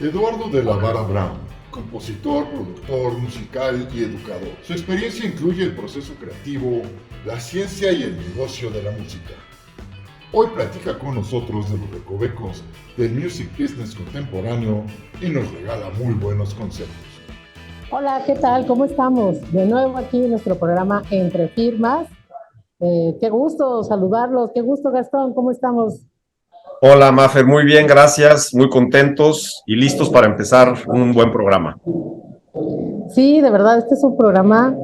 Eduardo de la Vara Brown, compositor, productor musical y educador. Su experiencia incluye el proceso creativo, la ciencia y el negocio de la música. Hoy platica con nosotros de los recovecos del music business contemporáneo y nos regala muy buenos consejos. Hola, ¿qué tal? ¿Cómo estamos? De nuevo aquí en nuestro programa Entre Firmas. Qué gusto saludarlos, qué gusto Gastón, ¿cómo estamos? Hola, Mafer, muy bien, gracias, muy contentos y listos para empezar un buen programa. Sí, de verdad, este es un programa,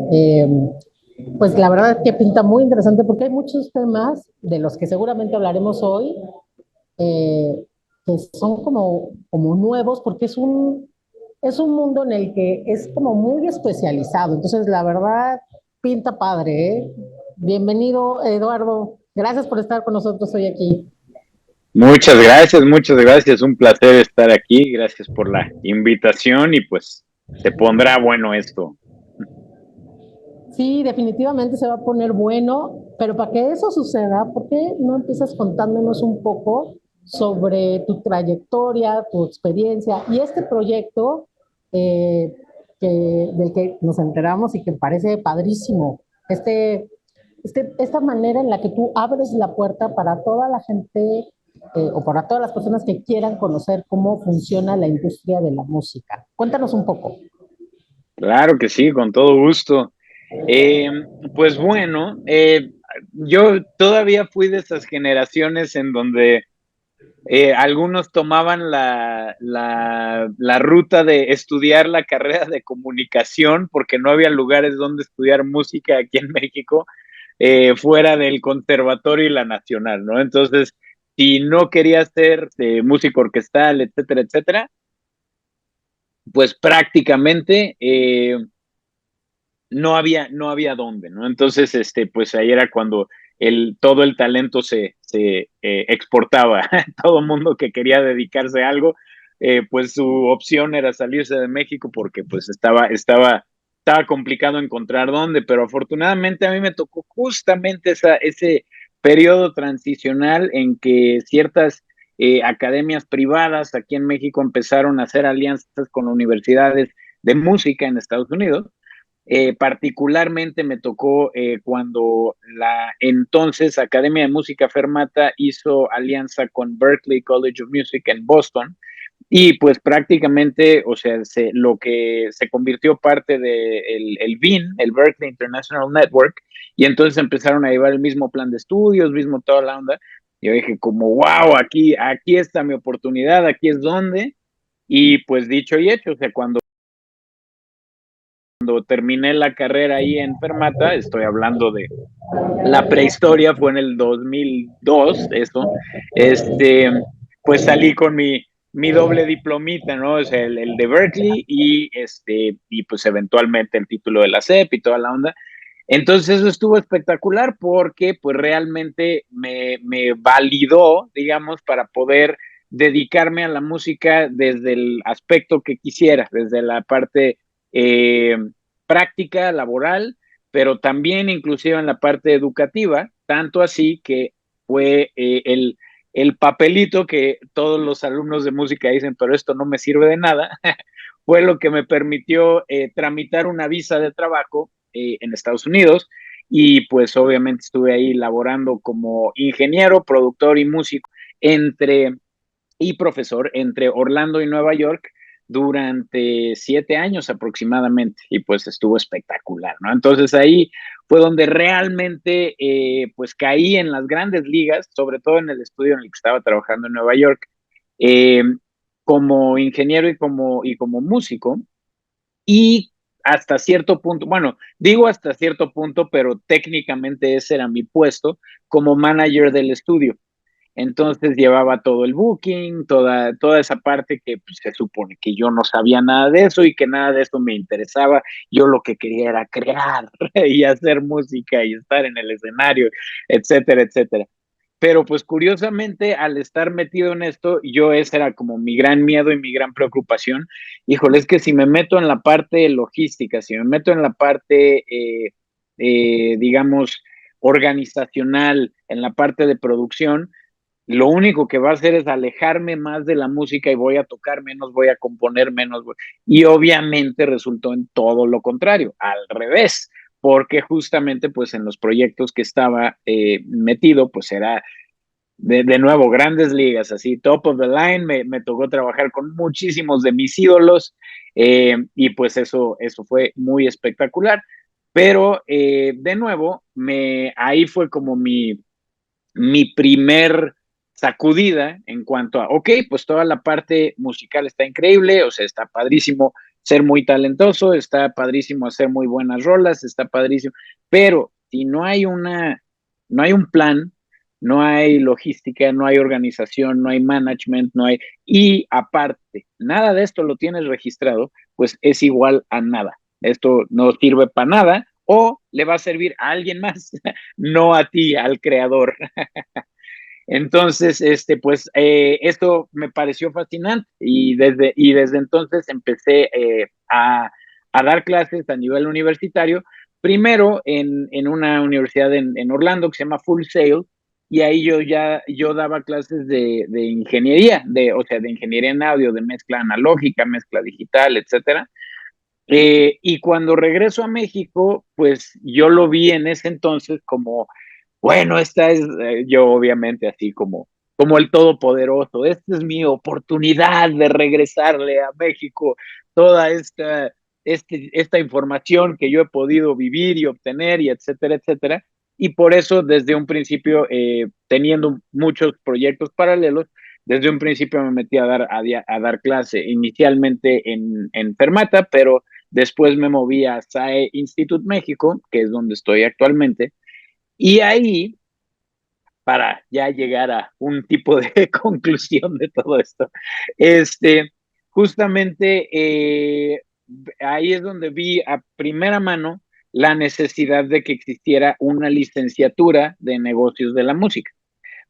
pues la verdad es que pinta muy interesante porque hay muchos temas de los que seguramente hablaremos hoy, eh, que son como nuevos porque es un mundo en el que es como muy especializado. Entonces, la verdad, pinta padre, ¿eh? Bienvenido, Eduardo. Gracias por estar con nosotros hoy aquí. Muchas gracias. Un placer estar aquí. Gracias por la invitación y pues se pondrá bueno esto. Sí, definitivamente se va a poner bueno, pero para que eso suceda, ¿por qué no empiezas contándonos un poco sobre tu trayectoria, tu experiencia y este proyecto eh, del que nos enteramos y que parece padrísimo? Esta manera en la que tú abres la puerta para toda la gente o para todas las personas que quieran conocer cómo funciona la industria de la música. Cuéntanos un poco. Claro que sí, con todo gusto. Eh, pues bueno, yo todavía fui de esas generaciones en donde algunos tomaban la ruta de estudiar la carrera de comunicación porque no había lugares donde estudiar música aquí en México, fuera del conservatorio y la nacional, ¿no? Entonces, si no querías ser músico orquestal, etcétera, etcétera, pues prácticamente no había dónde, ¿no? Entonces, pues ahí era cuando todo el talento se exportaba. Todo mundo que quería dedicarse a algo, pues su opción era salirse de México porque pues estaba complicado encontrar dónde, pero afortunadamente a mí me tocó justamente ese periodo transicional en que ciertas academias privadas aquí en México empezaron a hacer alianzas con universidades de música en Estados Unidos. Particularmente me tocó cuando la entonces Academia de Música Fermata hizo alianza con Berklee College of Music en Boston y pues prácticamente, o sea, lo que se convirtió parte de el BIN, el Berklee International Network, y entonces empezaron a llevar el mismo plan de estudios, mismo toda la onda. Yo dije como, wow, aquí está mi oportunidad, aquí es donde, y pues dicho y hecho, o sea, cuando terminé la carrera ahí en Fermata, estoy hablando de la prehistoria, fue en el 2002, eso, este, pues salí con mi doble diplomita, ¿no? O sea, el de Berkeley y pues eventualmente el título de la SEP y toda la onda. Entonces eso estuvo espectacular porque pues realmente me validó, digamos, para poder dedicarme a la música desde el aspecto que quisiera, desde la parte eh, práctica, laboral, pero también inclusive en la parte educativa, tanto así que fue el papelito que todos los alumnos de música dicen, pero esto no me sirve de nada, fue lo que me permitió tramitar una visa de trabajo en Estados Unidos y pues obviamente estuve ahí laborando como ingeniero, productor y músico y profesor entre Orlando y Nueva York durante 7 años aproximadamente y pues estuvo espectacular, ¿no? Entonces ahí fue donde realmente pues caí en las grandes ligas, sobre todo en el estudio en el que estaba trabajando en Nueva York, eh, como ingeniero y como músico y hasta cierto punto, bueno, digo hasta cierto punto, pero técnicamente ese era mi puesto como manager del estudio. Entonces llevaba todo el booking, toda esa parte que pues, se supone que yo no sabía nada de eso y que nada de eso me interesaba. Yo lo que quería era crear y hacer música y estar en el escenario, etcétera, etcétera. Pero pues curiosamente, al estar metido en esto, ese era como mi gran miedo y mi gran preocupación. Híjole, es que si me meto en la parte logística, si me meto en la parte, digamos, organizacional, en la parte de producción, lo único que va a hacer es alejarme más de la música y voy a tocar menos, voy a componer menos. Y obviamente resultó en todo lo contrario, al revés, porque justamente pues en los proyectos que estaba metido, pues era de nuevo grandes ligas, así top of the line, me tocó trabajar con muchísimos de mis ídolos y pues eso fue muy espectacular. Pero de nuevo, ahí fue como mi primer sacudida en cuanto a, ok, pues toda la parte musical está increíble, o sea, está padrísimo ser muy talentoso, está padrísimo hacer muy buenas rolas, está padrísimo, pero si no hay un plan, no hay logística, no hay organización, no hay management, no hay, y aparte, nada de esto lo tienes registrado, pues es igual a nada. Esto no sirve para nada o le va a servir a alguien más, no a ti, al creador. Entonces, pues esto me pareció fascinante y desde entonces empecé a dar clases a nivel universitario, primero en una universidad en Orlando que se llama Full Sail, y ahí yo daba clases de ingeniería, o sea, de ingeniería en audio, de mezcla analógica, mezcla digital, etcétera. Y cuando regreso a México, pues yo lo vi en ese entonces como, bueno, esta es, yo obviamente así como el todopoderoso, esta es mi oportunidad de regresarle a México toda esta información que yo he podido vivir y obtener y etcétera, etcétera. Y por eso desde un principio, teniendo muchos proyectos paralelos, desde un principio me metí a dar clase inicialmente en Fermata, pero después me moví a SAE Institute México, que es donde estoy actualmente, y ahí, para ya llegar a un tipo de conclusión de todo esto, este, justamente ahí es donde vi a primera mano la necesidad de que existiera una licenciatura de negocios de la música,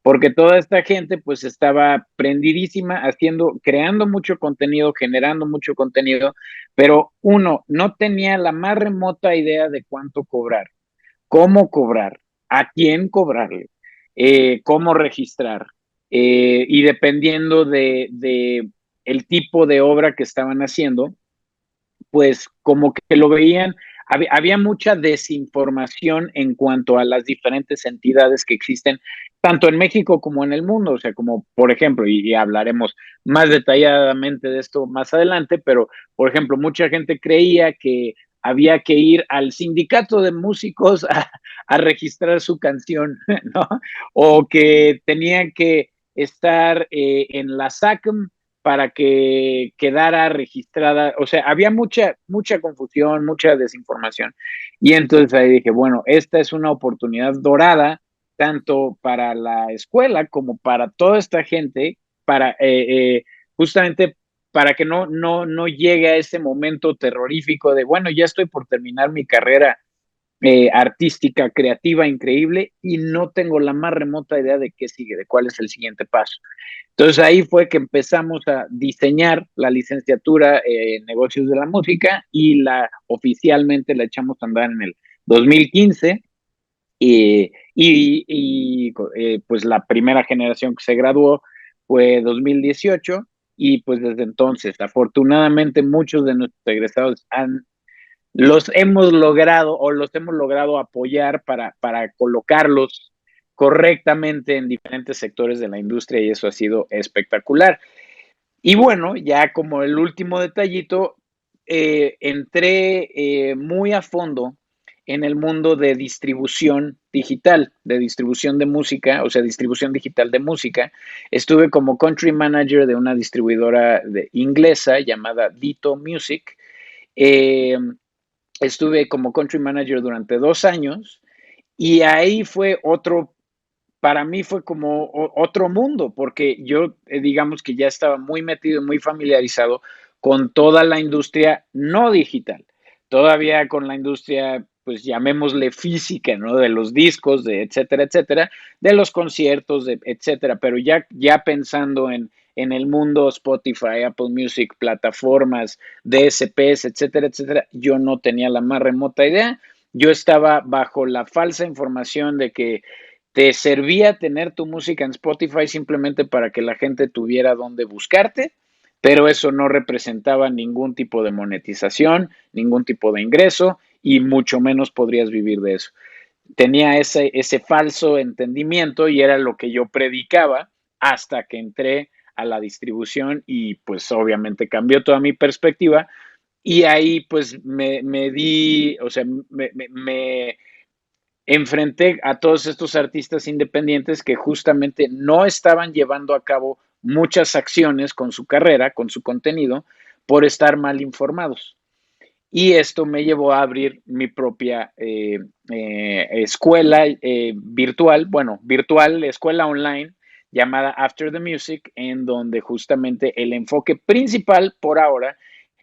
porque toda esta gente pues estaba prendidísima creando mucho contenido, generando mucho contenido, pero uno no tenía la más remota idea de cuánto cobrar, cómo cobrar, a quién cobrarle, cómo registrar, y dependiendo de el tipo de obra que estaban haciendo, pues como que lo veían, había mucha desinformación en cuanto a las diferentes entidades que existen, tanto en México como en el mundo, o sea, como por ejemplo, y hablaremos más detalladamente de esto más adelante, pero por ejemplo, mucha gente creía que había que ir al sindicato de músicos a registrar su canción, ¿no? O que tenían que estar en la SACM para que quedara registrada, o sea, había mucha confusión, mucha desinformación. Y entonces ahí dije, bueno, esta es una oportunidad dorada, tanto para la escuela como para toda esta gente, para justamente para que no llegue a ese momento terrorífico de, bueno, ya estoy por terminar mi carrera artística, creativa, increíble, y no tengo la más remota idea de qué sigue, de cuál es el siguiente paso. Entonces ahí fue que empezamos a diseñar la licenciatura en negocios de la música y oficialmente la echamos a andar en el 2015 pues la primera generación que se graduó fue 2018 y pues desde entonces afortunadamente muchos de nuestros egresados los hemos logrado apoyar para colocarlos correctamente en diferentes sectores de la industria y eso ha sido espectacular. Y bueno, ya como el último detallito, entré muy a fondo en el mundo de distribución digital, de distribución de música, o sea, distribución digital de música. Estuve como country manager de una distribuidora inglesa llamada Dito Music. Eh, Estuve como country manager durante 2 años y ahí para mí fue como otro mundo, porque yo digamos que ya estaba muy metido, muy familiarizado con toda la industria no digital, todavía con la industria, pues llamémosle física, ¿no? De los discos, de etcétera, etcétera, de los conciertos, de etcétera, pero ya pensando en el mundo Spotify, Apple Music, plataformas, DSPs, etcétera, etcétera, yo no tenía la más remota idea. Yo estaba bajo la falsa información de que te servía tener tu música en Spotify simplemente para que la gente tuviera dónde buscarte, pero eso no representaba ningún tipo de monetización, ningún tipo de ingreso y mucho menos podrías vivir de eso. Tenía ese falso entendimiento y era lo que yo predicaba hasta que entré a la distribución y pues obviamente cambió toda mi perspectiva y ahí pues me di, o sea, me enfrenté a todos estos artistas independientes que justamente no estaban llevando a cabo muchas acciones con su carrera, con su contenido, por estar mal informados. Y esto me llevó a abrir mi propia escuela virtual, bueno, virtual, escuela online llamada After the Music, en donde justamente el enfoque principal por ahora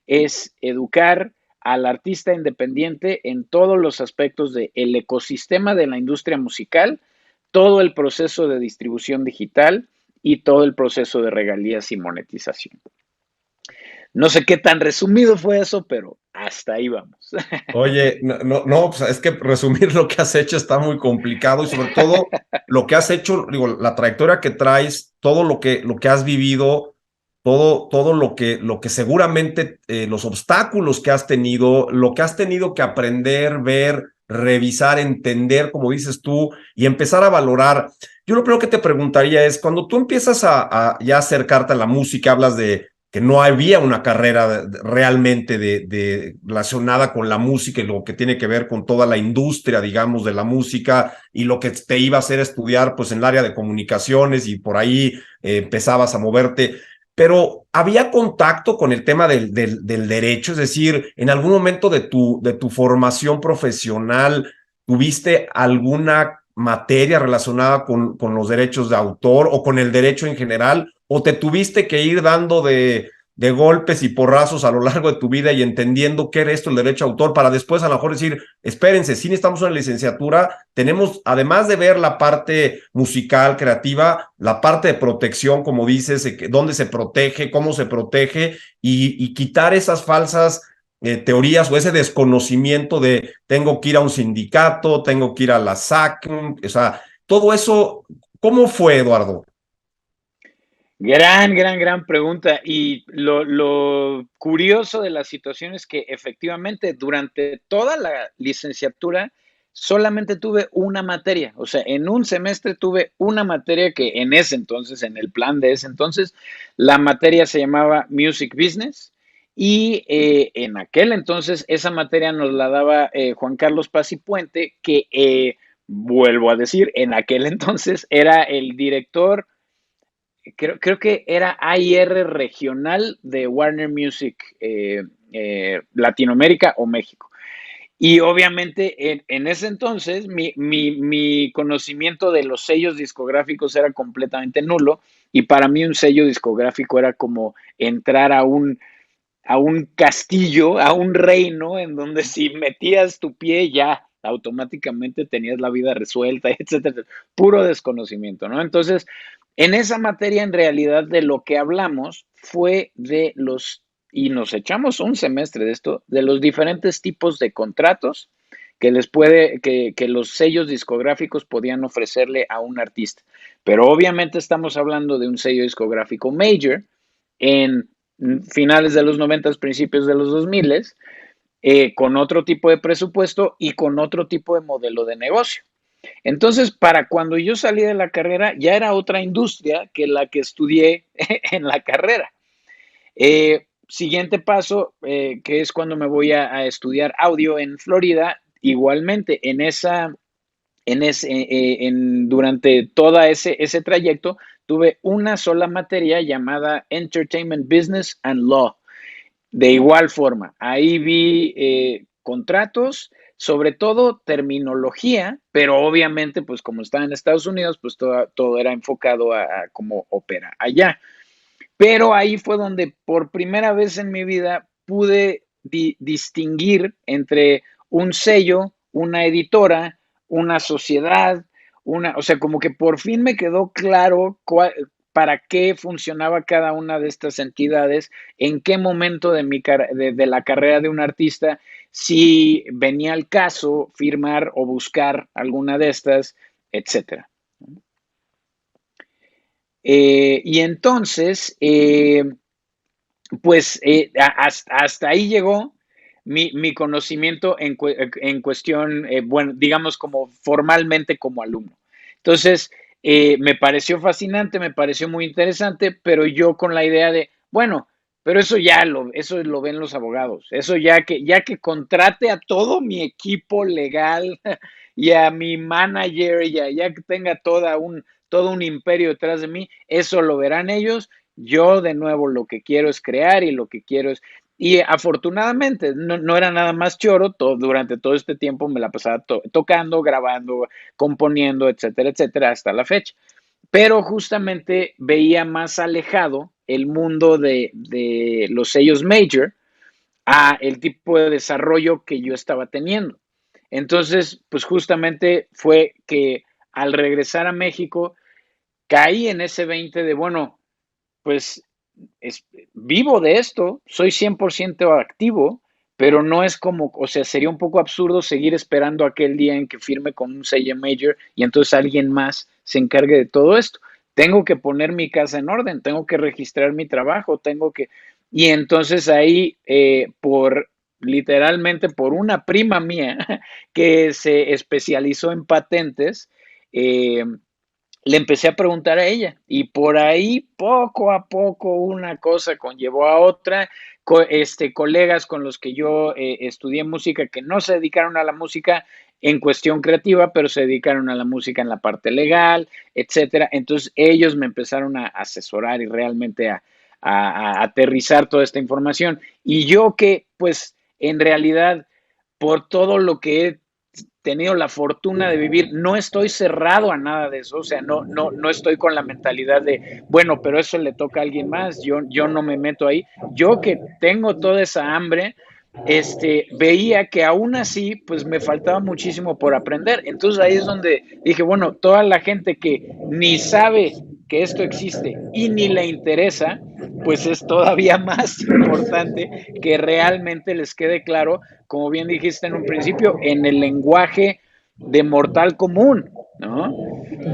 es educar al artista independiente en todos los aspectos del ecosistema de la industria musical, todo el proceso de distribución digital y todo el proceso de regalías y monetización. No sé qué tan resumido fue eso, pero hasta ahí vamos. Oye, no, pues es que resumir lo que has hecho está muy complicado y sobre todo lo que has hecho, digo, la trayectoria que traes, todo lo que has vivido, todo lo que seguramente los obstáculos que has tenido, lo que has tenido que aprender, ver, revisar, entender, como dices tú, y empezar a valorar. Yo lo primero que te preguntaría es, cuando tú empiezas a ya acercarte a la música, hablas de que no había una carrera realmente relacionada con la música y lo que tiene que ver con toda la industria, digamos, de la música y lo que te iba a hacer estudiar, pues en el área de comunicaciones y por ahí empezabas a moverte. Pero había contacto con el tema del derecho, es decir, en algún momento de tu formación profesional, ¿tuviste alguna materia relacionada con los derechos de autor o con el derecho en general? ¿O te tuviste que ir dando de golpes y porrazos a lo largo de tu vida y entendiendo qué era esto el derecho de autor para después a lo mejor decir, espérense, sí necesitamos una licenciatura, tenemos, además de ver la parte musical, creativa, la parte de protección, como dices, dónde se protege, cómo se protege y quitar esas falsas teorías o ese desconocimiento de tengo que ir a un sindicato, tengo que ir a la SAC, o sea, todo eso, ¿cómo fue, Eduardo? Gran pregunta. Y lo curioso de la situación es que efectivamente durante toda la licenciatura solamente tuve una materia. O sea, en un semestre tuve una materia que en ese entonces, en el plan de ese entonces, la materia se llamaba Music Business. Y en aquel entonces esa materia nos la daba Juan Carlos Paz y Puente, que vuelvo a decir, en aquel entonces era el director. Creo que era AIR regional de Warner Music Latinoamérica o México. Y obviamente en ese entonces mi conocimiento de los sellos discográficos era completamente nulo y para mí un sello discográfico era como entrar a un castillo, a un reino en donde si metías tu pie ya automáticamente tenías la vida resuelta, etcétera. Puro desconocimiento, ¿no? Entonces, en esa materia en realidad de lo que hablamos fue de los, y nos echamos un semestre de esto, de los diferentes tipos de contratos que los sellos discográficos podían ofrecerle a un artista. Pero obviamente estamos hablando de un sello discográfico major en finales de los 90, principios de los 2000, con otro tipo de presupuesto y con otro tipo de modelo de negocio. Entonces, para cuando yo salí de la carrera, ya era otra industria que la que estudié en la carrera. Siguiente paso, que es cuando me voy a estudiar audio en Florida, igualmente durante todo ese trayecto tuve una sola materia llamada Entertainment Business and Law. De igual forma, ahí vi contratos, sobre todo terminología, pero obviamente, pues como estaba en Estados Unidos, pues todo era enfocado a cómo opera allá. Pero ahí fue donde por primera vez en mi vida pude distinguir entre un sello, una editora, una sociedad, o sea, como que por fin me quedó claro para qué funcionaba cada una de estas entidades, en qué momento de la carrera de un artista, si venía al caso firmar o buscar alguna de estas, etcétera. Y entonces, pues hasta ahí llegó mi conocimiento en cuestión, bueno, digamos como formalmente como alumno. Entonces, me pareció fascinante, me pareció muy interesante, pero yo con la idea de, bueno, pero eso lo ven los abogados, eso ya que contrate a todo mi equipo legal y a mi manager, ya que tenga todo un imperio detrás de mí, eso lo verán ellos. Yo de nuevo lo que quiero es crear y lo que quiero es... Y afortunadamente no era nada más choro, durante todo este tiempo me la pasaba tocando, grabando, componiendo, etcétera, etcétera, hasta la fecha. Pero justamente veía más alejado el mundo de los sellos major a el tipo de desarrollo que yo estaba teniendo. Entonces, pues justamente fue que al regresar a México caí en ese 20 de, bueno, pues vivo de esto, soy 100% activo, pero no es como, o sea, sería un poco absurdo seguir esperando aquel día en que firme con un sello major y entonces alguien más se encargue de todo esto. Tengo que poner mi casa en orden, tengo que registrar mi trabajo, tengo que... Y entonces ahí, literalmente por una prima mía que se especializó en patentes, le empecé a preguntar a ella y por ahí poco a poco una cosa conllevó a otra, colegas con los que yo estudié música que no se dedicaron a la música en cuestión creativa, pero se dedicaron a la música en la parte legal, etcétera. Entonces ellos me empezaron a asesorar y realmente a aterrizar toda esta información. Y yo que, pues, en realidad, por todo lo que he tenido la fortuna de vivir, no estoy cerrado a nada de eso, o sea, no estoy con la mentalidad de, bueno, pero eso le toca a alguien más, yo no me meto ahí. Yo que tengo toda esa hambre, veía que aún así, pues me faltaba muchísimo por aprender. Entonces ahí es donde dije, bueno, toda la gente que ni sabe que esto existe y ni le interesa, pues es todavía más importante que realmente les quede claro, como bien dijiste en un principio, en el lenguaje de mortal común, ¿no?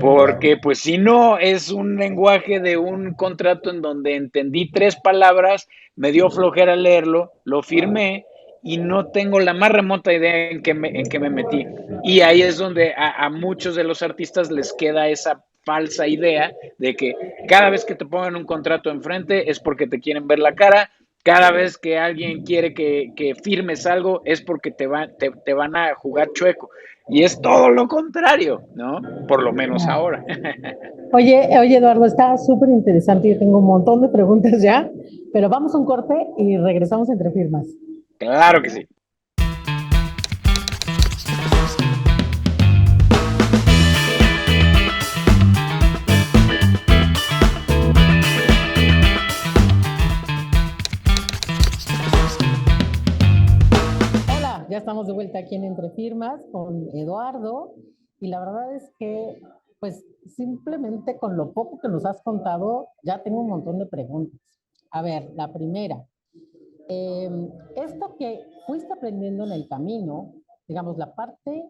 Porque pues si no es un lenguaje de un contrato en donde entendí 3 palabras, me dio flojera leerlo, lo firmé y no tengo la más remota idea en qué me metí. Y ahí es donde a muchos de los artistas les queda esa falsa idea de que cada vez que te pongan un contrato enfrente es porque te quieren ver la cara, cada vez que alguien quiere que firmes algo es porque te van a jugar chueco. Y es todo lo contrario, ¿no? Por lo menos ahora. Oye, Eduardo, está súper interesante. Yo tengo un montón de preguntas ya, pero vamos a un corte y regresamos entre firmas. Claro que sí. Hola, ya estamos de vuelta aquí en Entre Firmas con Eduardo y la verdad es que, pues, simplemente con lo poco que nos has contado, ya tengo un montón de preguntas. A ver, la primera, eh, esto que fuiste aprendiendo en el camino, digamos, la parte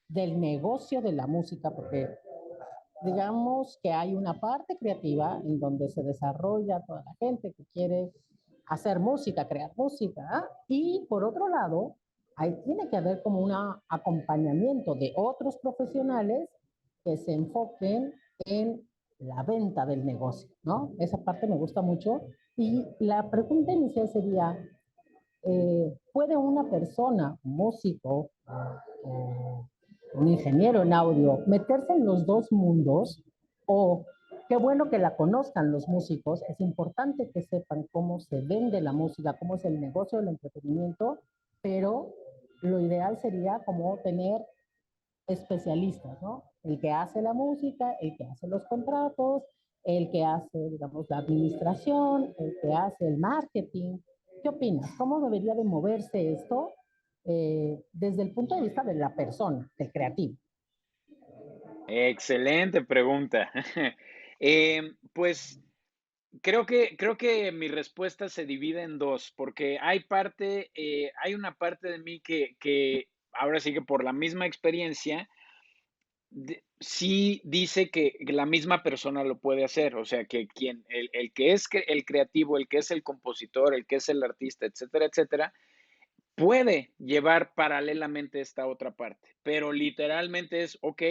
del negocio de la música, porque digamos que hay una parte creativa en donde se desarrolla toda la gente que quiere hacer música, crear música, y por otro lado, ahí tiene que haber como un acompañamiento de otros profesionales que se enfoquen en la venta del negocio, ¿no? Esa parte me gusta mucho. Y la pregunta inicial sería, ¿puede una persona, un músico, un ingeniero en audio, meterse en los dos mundos? O qué bueno que la conozcan los músicos, es importante que sepan cómo se vende la música, cómo es el negocio del entretenimiento, pero lo ideal sería como tener especialistas, ¿no? El que hace la música, el que hace los contratos, el que hace, digamos, la administración, el que hace el marketing. ¿Qué opinas? ¿Cómo debería de moverse esto desde el punto de vista de la persona, del creativo? Excelente pregunta. Pues creo que mi respuesta se divide en dos, porque hay una parte de mí que ahora sí que por la misma experiencia sí dice que la misma persona lo puede hacer, o sea, que el que es el creativo, el que es el compositor, el que es el artista, etcétera, etcétera, puede llevar paralelamente esta otra parte, pero literalmente es, ok,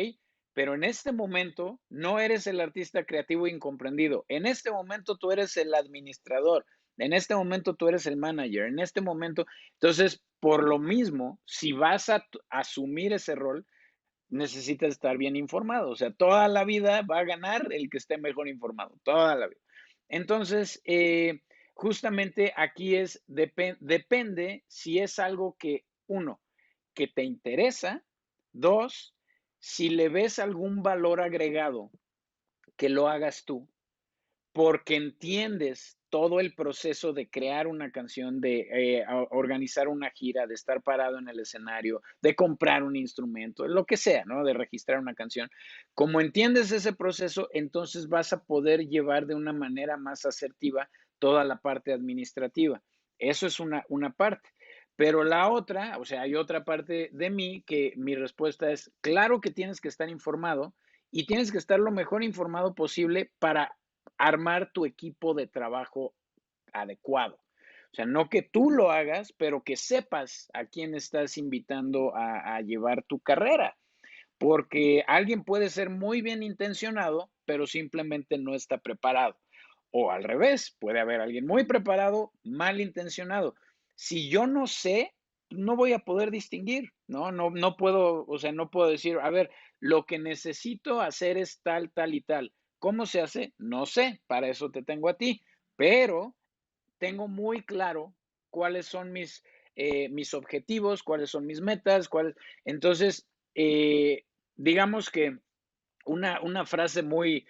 pero en este momento no eres el artista creativo incomprendido, en este momento tú eres el administrador, en este momento tú eres el manager, en este momento, entonces, por lo mismo, si vas a asumir ese rol, necesitas estar bien informado, o sea, toda la vida va a ganar el que esté mejor informado, toda la vida. Entonces, justamente aquí depende si es algo que, uno, que te interesa, dos, si le ves algún valor agregado, que lo hagas tú, porque entiendes todo el proceso de crear una canción, de organizar una gira, de estar parado en el escenario, de comprar un instrumento, lo que sea, ¿no? De registrar una canción. Como entiendes ese proceso, entonces vas a poder llevar de una manera más asertiva toda la parte administrativa. Eso es una parte. Pero la otra, o sea, hay otra parte de mí que mi respuesta es, claro que tienes que estar informado y tienes que estar lo mejor informado posible para armar tu equipo de trabajo adecuado. O sea, no que tú lo hagas, pero que sepas a quién estás invitando a llevar tu carrera. Porque alguien puede ser muy bien intencionado, pero simplemente no está preparado. O al revés, puede haber alguien muy preparado, mal intencionado. Si yo no sé, no voy a poder distinguir, ¿no? No puedo, o sea, no puedo decir, a ver, lo que necesito hacer es tal, tal y tal. ¿Cómo se hace? No sé, para eso te tengo a ti, pero tengo muy claro cuáles son mis objetivos, cuáles son mis metas, entonces, digamos que una frase muy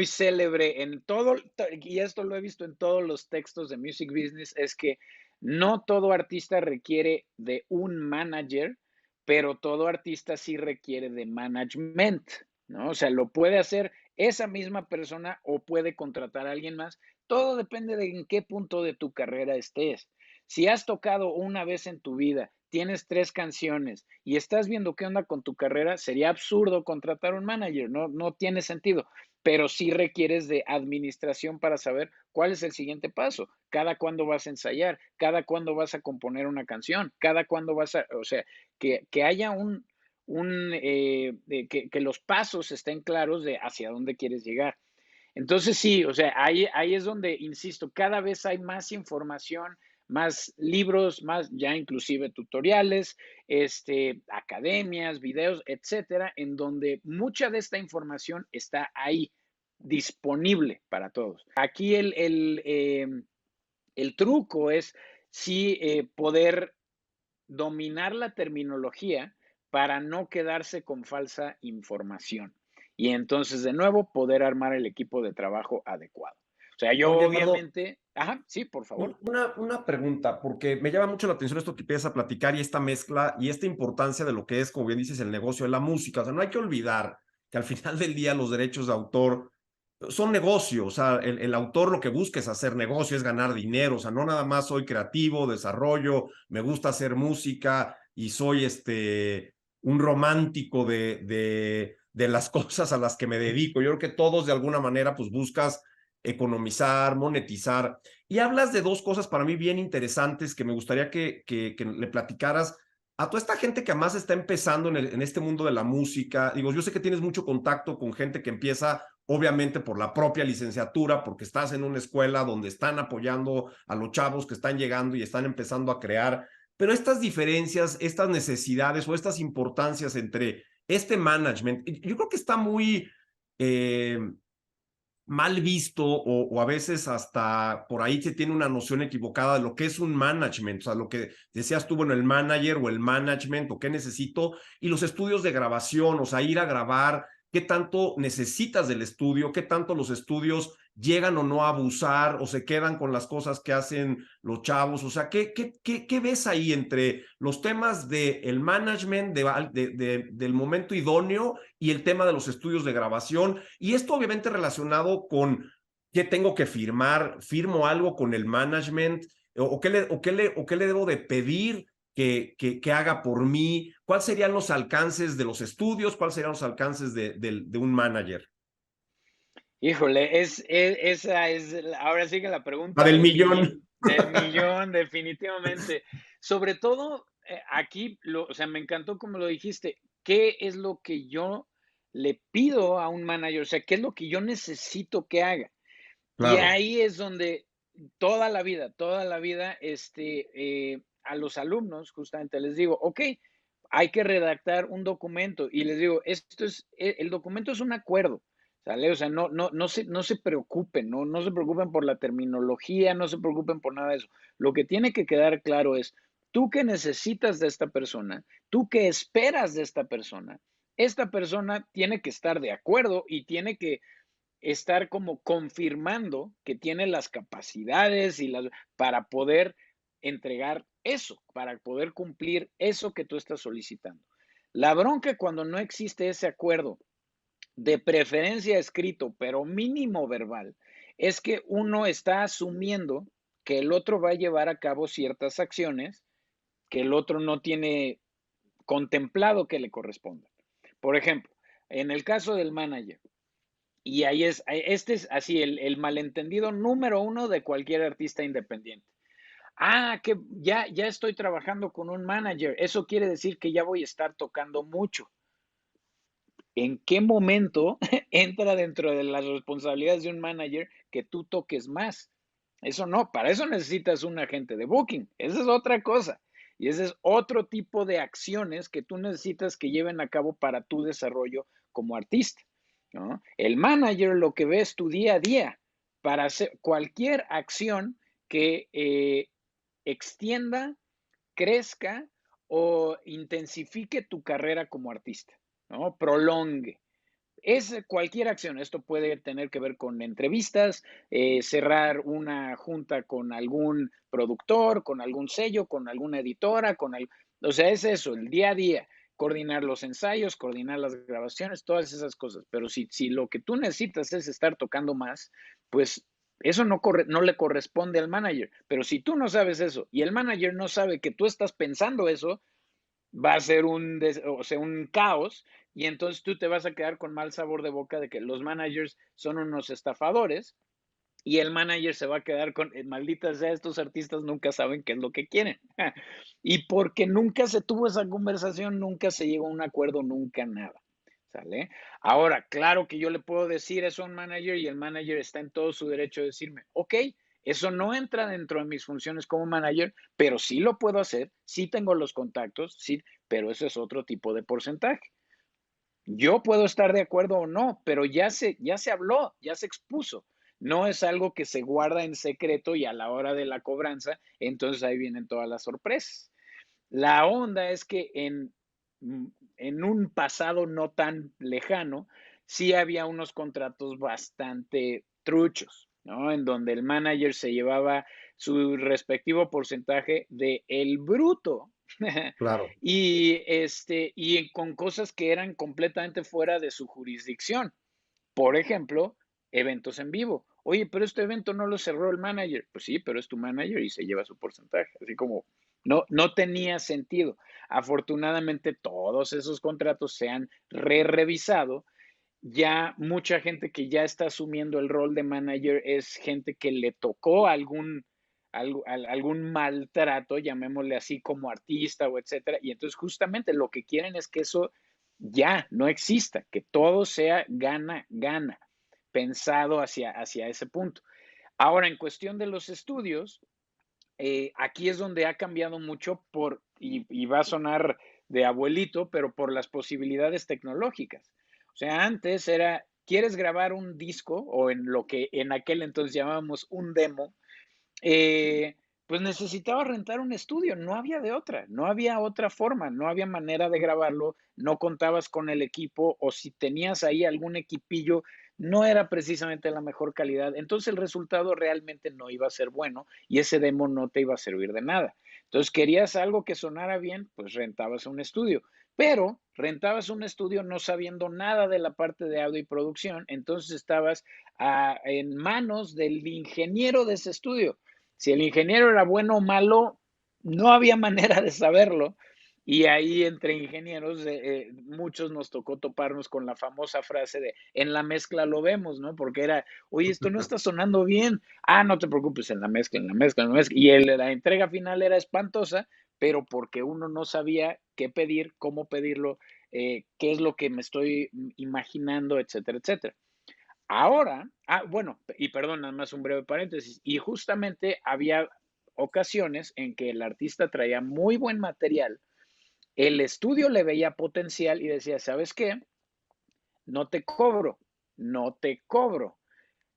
célebre en todo, y esto lo he visto en todos los textos de Music Business, es que no todo artista requiere de un manager, pero todo artista sí requiere de management, ¿no? O sea, lo puede hacer esa misma persona o puede contratar a alguien más. Todo depende de en qué punto de tu carrera estés. Si has tocado una vez en tu vida, tienes 3 canciones y estás viendo qué onda con tu carrera, sería absurdo contratar un manager, no tiene sentido, pero sí requieres de administración para saber cuál es el siguiente paso, cada cuándo vas a ensayar, cada cuándo vas a componer una canción, cada cuándo o sea, que haya que los pasos estén claros de hacia dónde quieres llegar. Entonces sí, o sea, ahí es donde, insisto, cada vez hay más información, más libros, más ya inclusive tutoriales, academias, videos, etcétera, en donde mucha de esta información está ahí, disponible para todos. Aquí el truco es sí poder dominar la terminología para no quedarse con falsa información. Y entonces, de nuevo, poder armar el equipo de trabajo adecuado. O sea, yo Oye, Eduardo, obviamente, ajá, sí, por favor. una pregunta, porque me llama mucho la atención esto que empiezas a platicar y esta mezcla y esta importancia de lo que es, como bien dices, el negocio de la música. O sea, no hay que olvidar que al final del día los derechos de autor son negocios. O sea, el autor lo que busca es hacer negocio, es ganar dinero. O sea, no nada más soy creativo, desarrollo, me gusta hacer música y soy un romántico de las cosas a las que me dedico. Yo creo que todos de alguna manera pues buscas economizar, monetizar. Y hablas de dos cosas para mí bien interesantes que me gustaría que le platicaras a toda esta gente que además está empezando en este mundo de la música. Digo, yo sé que tienes mucho contacto con gente que empieza, obviamente, por la propia licenciatura, porque estás en una escuela donde están apoyando a los chavos que están llegando y están empezando a crear. Pero estas diferencias, estas necesidades o estas importancias entre este management, yo creo que está muy mal visto o a veces hasta por ahí se tiene una noción equivocada de lo que es un management, o sea, lo que decías tú, bueno, el manager o el management o qué necesito, y los estudios de grabación, o sea, ir a grabar, qué tanto necesitas del estudio, qué tanto los estudios llegan o no a abusar o se quedan con las cosas que hacen los chavos, o sea, ¿qué ves ahí entre los temas del management, del momento idóneo y el tema de los estudios de grabación? Y esto obviamente relacionado con qué tengo que firmar, firmo algo con el management, o qué le debo de pedir que haga por mí? ¿Cuáles serían los alcances de los estudios? ¿Cuáles serían los alcances de un manager? Híjole, esa es, ahora sí que la La pregunta del millón. del millón, definitivamente. Sobre todo, aquí, o sea, me encantó como lo dijiste, ¿qué es lo que yo le pido a un manager? O sea, ¿qué es lo que yo necesito que haga? Y Claro, ahí es donde toda la vida, a los alumnos justamente les digo, ok, hay que redactar un documento y les digo, el documento es un acuerdo, ¿sale? O sea, no se preocupen, no se preocupen por la terminología, no se preocupen por nada de eso. Lo que tiene que quedar claro es, tú qué necesitas de esta persona, tú qué esperas de esta persona tiene que estar de acuerdo y tiene que estar como confirmando que tiene las capacidades para poder entregar eso, para poder cumplir eso que tú estás solicitando. La bronca cuando no existe ese acuerdo, de preferencia escrito, pero mínimo verbal, es que uno está asumiendo que el otro va a llevar a cabo ciertas acciones que el otro no tiene contemplado que le correspondan. Por ejemplo, en el caso del manager, y ahí este es así el malentendido número uno de cualquier artista independiente. Ah, que ya estoy trabajando con un manager. Eso quiere decir que ya voy a estar tocando mucho. ¿En qué momento entra dentro de las responsabilidades de un manager que tú toques más? Eso no, para eso necesitas un agente de booking. Esa es otra cosa. Y ese es otro tipo de acciones que tú necesitas que lleven a cabo para tu desarrollo como artista, ¿no? El manager lo que ve es tu día a día para hacer cualquier acción que extienda, crezca o intensifique tu carrera como artista, ¿no? Prolongue. Es cualquier acción. Esto puede tener que ver con entrevistas, cerrar una junta con algún productor, con algún sello, con alguna editora, o sea, es eso, el día a día, coordinar los ensayos, coordinar las grabaciones, todas esas cosas. Pero si lo que tú necesitas es estar tocando más, pues eso no le corresponde al manager. Pero si tú no sabes eso y el manager no sabe que tú estás pensando eso, va a ser un caos y entonces tú te vas a quedar con mal sabor de boca de que los managers son unos estafadores y el manager se va a quedar con, malditas sea, estos artistas nunca saben qué es lo que quieren. Y porque nunca se tuvo esa conversación, nunca se llegó a un acuerdo, nunca nada. ¿Sale? Ahora, claro que yo le puedo decir eso a un manager y el manager está en todo su derecho de decirme, ok, eso no entra dentro de mis funciones como manager, pero sí lo puedo hacer, sí tengo los contactos, sí, pero eso es otro tipo de porcentaje. Yo puedo estar de acuerdo o no, pero ya se habló, ya se expuso. No es algo que se guarda en secreto y a la hora de la cobranza, entonces ahí vienen todas las sorpresas. La onda es que en un pasado no tan lejano, sí había unos contratos bastante truchos, ¿no? En donde el manager se llevaba su respectivo porcentaje de el bruto. claro. Y con cosas que eran completamente fuera de su jurisdicción. Por ejemplo, eventos en vivo. Oye, pero este evento no lo cerró el manager. Pues sí, pero es tu manager y se lleva su porcentaje. Así como no tenía sentido. Afortunadamente, todos esos contratos se han revisado. Ya mucha gente que ya está asumiendo el rol de manager es gente que le tocó algún maltrato, llamémosle así, como artista o etcétera. Y entonces justamente lo que quieren es que eso ya no exista, que todo sea gana, gana, pensado hacia ese punto. Ahora, en cuestión de los estudios, aquí es donde ha cambiado mucho y va a sonar de abuelito, pero por las posibilidades tecnológicas. O sea, antes era, ¿quieres grabar un disco o en lo que en aquel entonces llamábamos un demo? Pues necesitaba rentar un estudio, no había de otra, no había otra forma, no había manera de grabarlo, no contabas con el equipo o si tenías ahí algún equipillo, no era precisamente la mejor calidad, entonces el resultado realmente no iba a ser bueno y ese demo no te iba a servir de nada. Entonces querías algo que sonara bien, pues rentabas un estudio, pero rentabas un estudio no sabiendo nada de la parte de audio y producción, entonces estabas en manos del ingeniero de ese estudio. Si el ingeniero era bueno o malo, no había manera de saberlo. Y ahí entre ingenieros, muchos nos tocó toparnos con la famosa frase de en la mezcla lo vemos, ¿no? Porque era, oye, esto no está sonando bien. Ah, no te preocupes, en la mezcla, en la mezcla, en la mezcla. Y la entrega final era espantosa, pero porque uno no sabía qué pedir, cómo pedirlo, qué es lo que me estoy imaginando, etcétera, etcétera. Ahora, bueno, y perdón, nada más un breve paréntesis, y justamente había ocasiones en que el artista traía muy buen material, el estudio le veía potencial y decía, ¿sabes qué? No te cobro, no te cobro.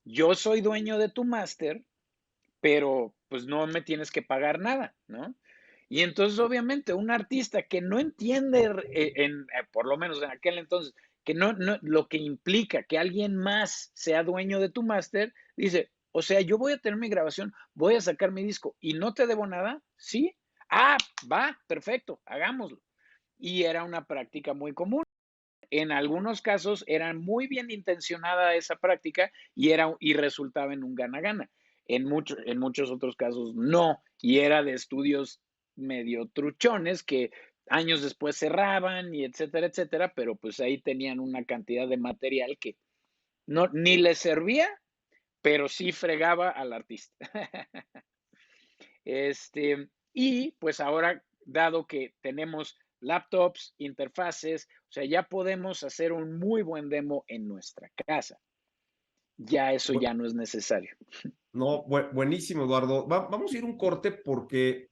Yo soy dueño de tu máster, pero pues no me tienes que pagar nada, ¿no? Y entonces, obviamente, un artista que no entiende, por lo menos en aquel entonces, que no, lo que implica que alguien más sea dueño de tu máster, dice, o sea, yo voy a tener mi grabación, voy a sacar mi disco y no te debo nada, ¿sí? Ah, va, perfecto, hagámoslo. Y era una práctica muy común. En algunos casos era muy bien intencionada esa práctica y resultaba en un gana-gana. En muchos otros casos no, y era de estudios medio truchones que años después cerraban y etcétera, etcétera, pero pues ahí tenían una cantidad de material que no, ni les servía, pero sí fregaba al artista. Y pues ahora, dado que tenemos laptops, interfaces, o sea, ya podemos hacer un muy buen demo en nuestra casa. Ya eso ya no es necesario. No, buenísimo, Eduardo. Vamos a ir un corte porque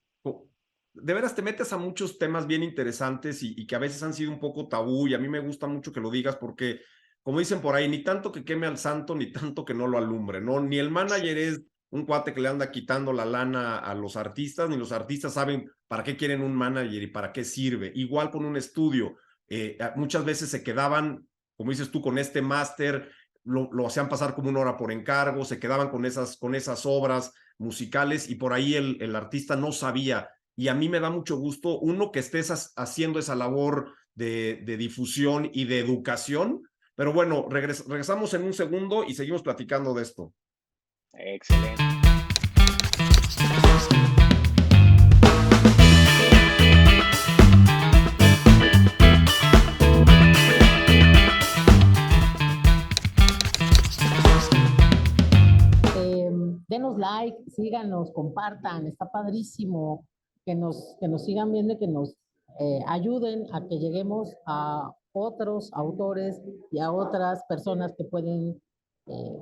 de veras te metes a muchos temas bien interesantes y que a veces han sido un poco tabú y a mí me gusta mucho que lo digas porque, como dicen por ahí, ni tanto que queme al santo, ni tanto que no lo alumbre, ¿no? Ni el manager es un cuate que le anda quitando la lana a los artistas, ni los artistas saben para qué quieren un manager y para qué sirve. Igual con un estudio, muchas veces se quedaban, como dices tú, con este máster lo hacían pasar como una hora por encargo, se quedaban con esas obras musicales y por ahí el artista no sabía. Y a mí me da mucho gusto, uno, que estés haciendo esa labor de difusión y de educación. Pero bueno, regresamos en un segundo y seguimos platicando de esto. Excelente. Denos like, síganos, compartan, está padrísimo que nos sigan viendo y que nos ayuden a que lleguemos a otros autores y a otras personas que pueden eh,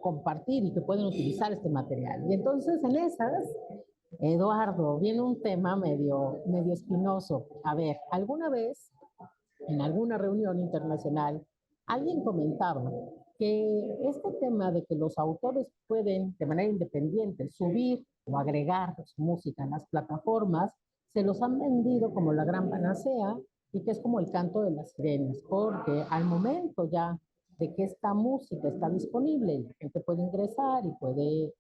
compartir y que pueden utilizar este material. Y entonces en esas, Eduardo, viene un tema medio espinoso. A ver, alguna vez en alguna reunión internacional, alguien comentaba que este tema de que los autores pueden de manera independiente subir o agregar su música en las plataformas, se los han vendido como la gran panacea y que es como el canto de las sirenas, porque al momento ya de que esta música está disponible, la gente puede ingresar y puede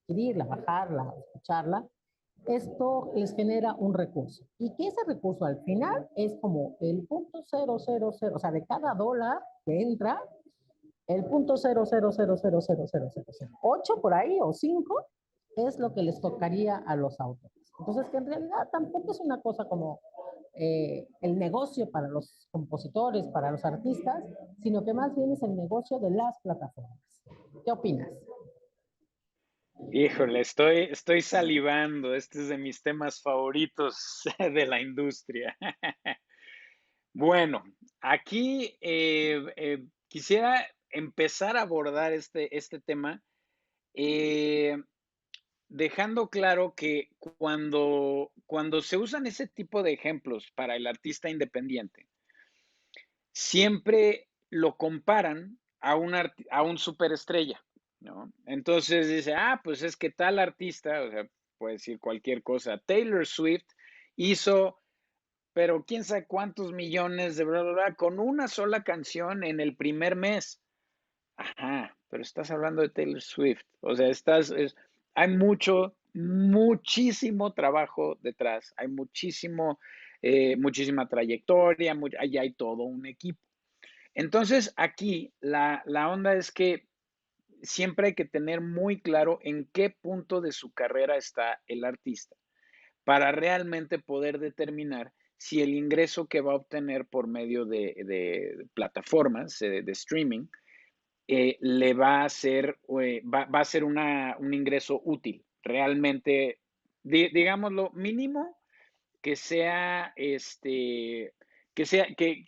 adquirirla, bajarla, escucharla, esto les genera un recurso. Y que ese recurso al final es como el punto cero cero cero, o sea, de cada dólar que entra, el punto cero cero cero cero cero cero cero cero ocho por ahí o 5 es lo que les tocaría a los autores. Entonces, que en realidad tampoco es una cosa como el negocio para los compositores, para los artistas, sino que más bien es el negocio de las plataformas. ¿Qué opinas? Híjole, estoy salivando. Este es de mis temas favoritos de la industria. Bueno, aquí quisiera empezar a abordar este tema eh, dejando claro que cuando se usan ese tipo de ejemplos para el artista independiente, siempre lo comparan a un superestrella, ¿no? Entonces dice, pues es que tal artista, o sea, puede decir cualquier cosa, Taylor Swift hizo, pero quién sabe cuántos millones de bla, bla, bla, con una sola canción en el primer mes. Ajá, pero estás hablando de Taylor Swift, o sea, hay muchísimo trabajo detrás, hay muchísima trayectoria, ahí hay todo un equipo. Entonces, aquí la onda es que siempre hay que tener muy claro en qué punto de su carrera está el artista, para realmente poder determinar si el ingreso que va a obtener por medio de plataformas de streaming le va a ser, va a ser un ingreso útil, realmente, digámoslo, mínimo, que sea, que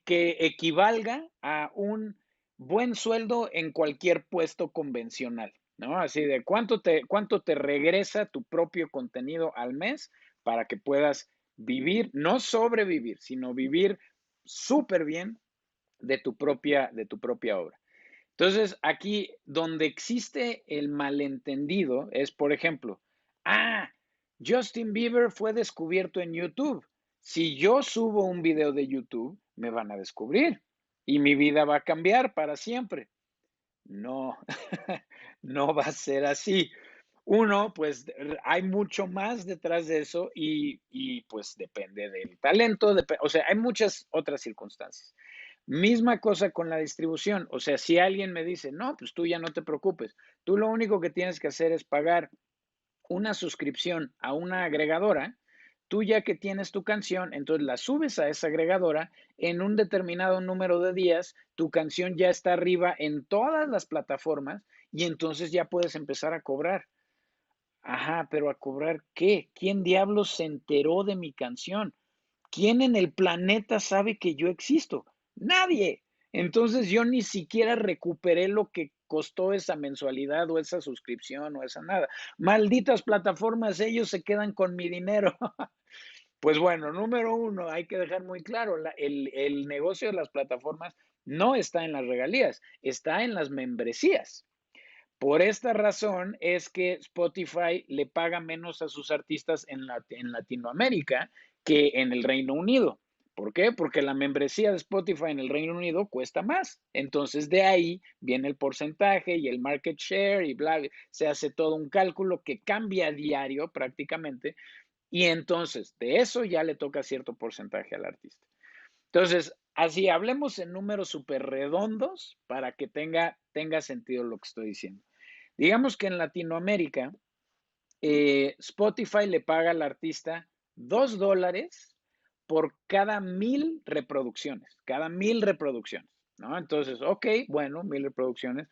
equivalga a un buen sueldo en cualquier puesto convencional, ¿no? Así de cuánto te regresa tu propio contenido al mes para que puedas vivir, no sobrevivir, sino vivir súper bien de tu propia obra. Entonces, aquí donde existe el malentendido es, por ejemplo, Justin Bieber fue descubierto en YouTube. Si yo subo un video de YouTube, me van a descubrir y mi vida va a cambiar para siempre. No, no va a ser así. Uno, pues hay mucho más detrás de eso y pues depende del talento, o sea, hay muchas otras circunstancias. Misma cosa con la distribución, o sea, si alguien me dice, no, pues tú ya no te preocupes, tú lo único que tienes que hacer es pagar una suscripción a una agregadora, tú ya que tienes tu canción, entonces la subes a esa agregadora, en un determinado número de días, tu canción ya está arriba en todas las plataformas y entonces ya puedes empezar a cobrar. Ajá, pero ¿a cobrar qué? ¿Quién diablos se enteró de mi canción? ¿Quién en el planeta sabe que yo existo? Nadie. Entonces yo ni siquiera recuperé lo que costó esa mensualidad o esa suscripción o esa nada. Malditas plataformas, ellos se quedan con mi dinero. Pues bueno, número uno, hay que dejar muy claro, el negocio de las plataformas no está en las regalías, está en las membresías. Por esta razón es que Spotify le paga menos a sus artistas en Latinoamérica que en el Reino Unido. ¿Por qué? Porque la membresía de Spotify en el Reino Unido cuesta más. Entonces de ahí viene el porcentaje y el market share y bla, se hace todo un cálculo que cambia a diario prácticamente y entonces de eso ya le toca cierto porcentaje al artista. Entonces, así hablemos en números súper redondos para que tenga sentido lo que estoy diciendo. Digamos que en Latinoamérica, Spotify le paga al artista $2 por cada 1000 reproducciones, ¿no? Entonces, ok, bueno, 1000 reproducciones.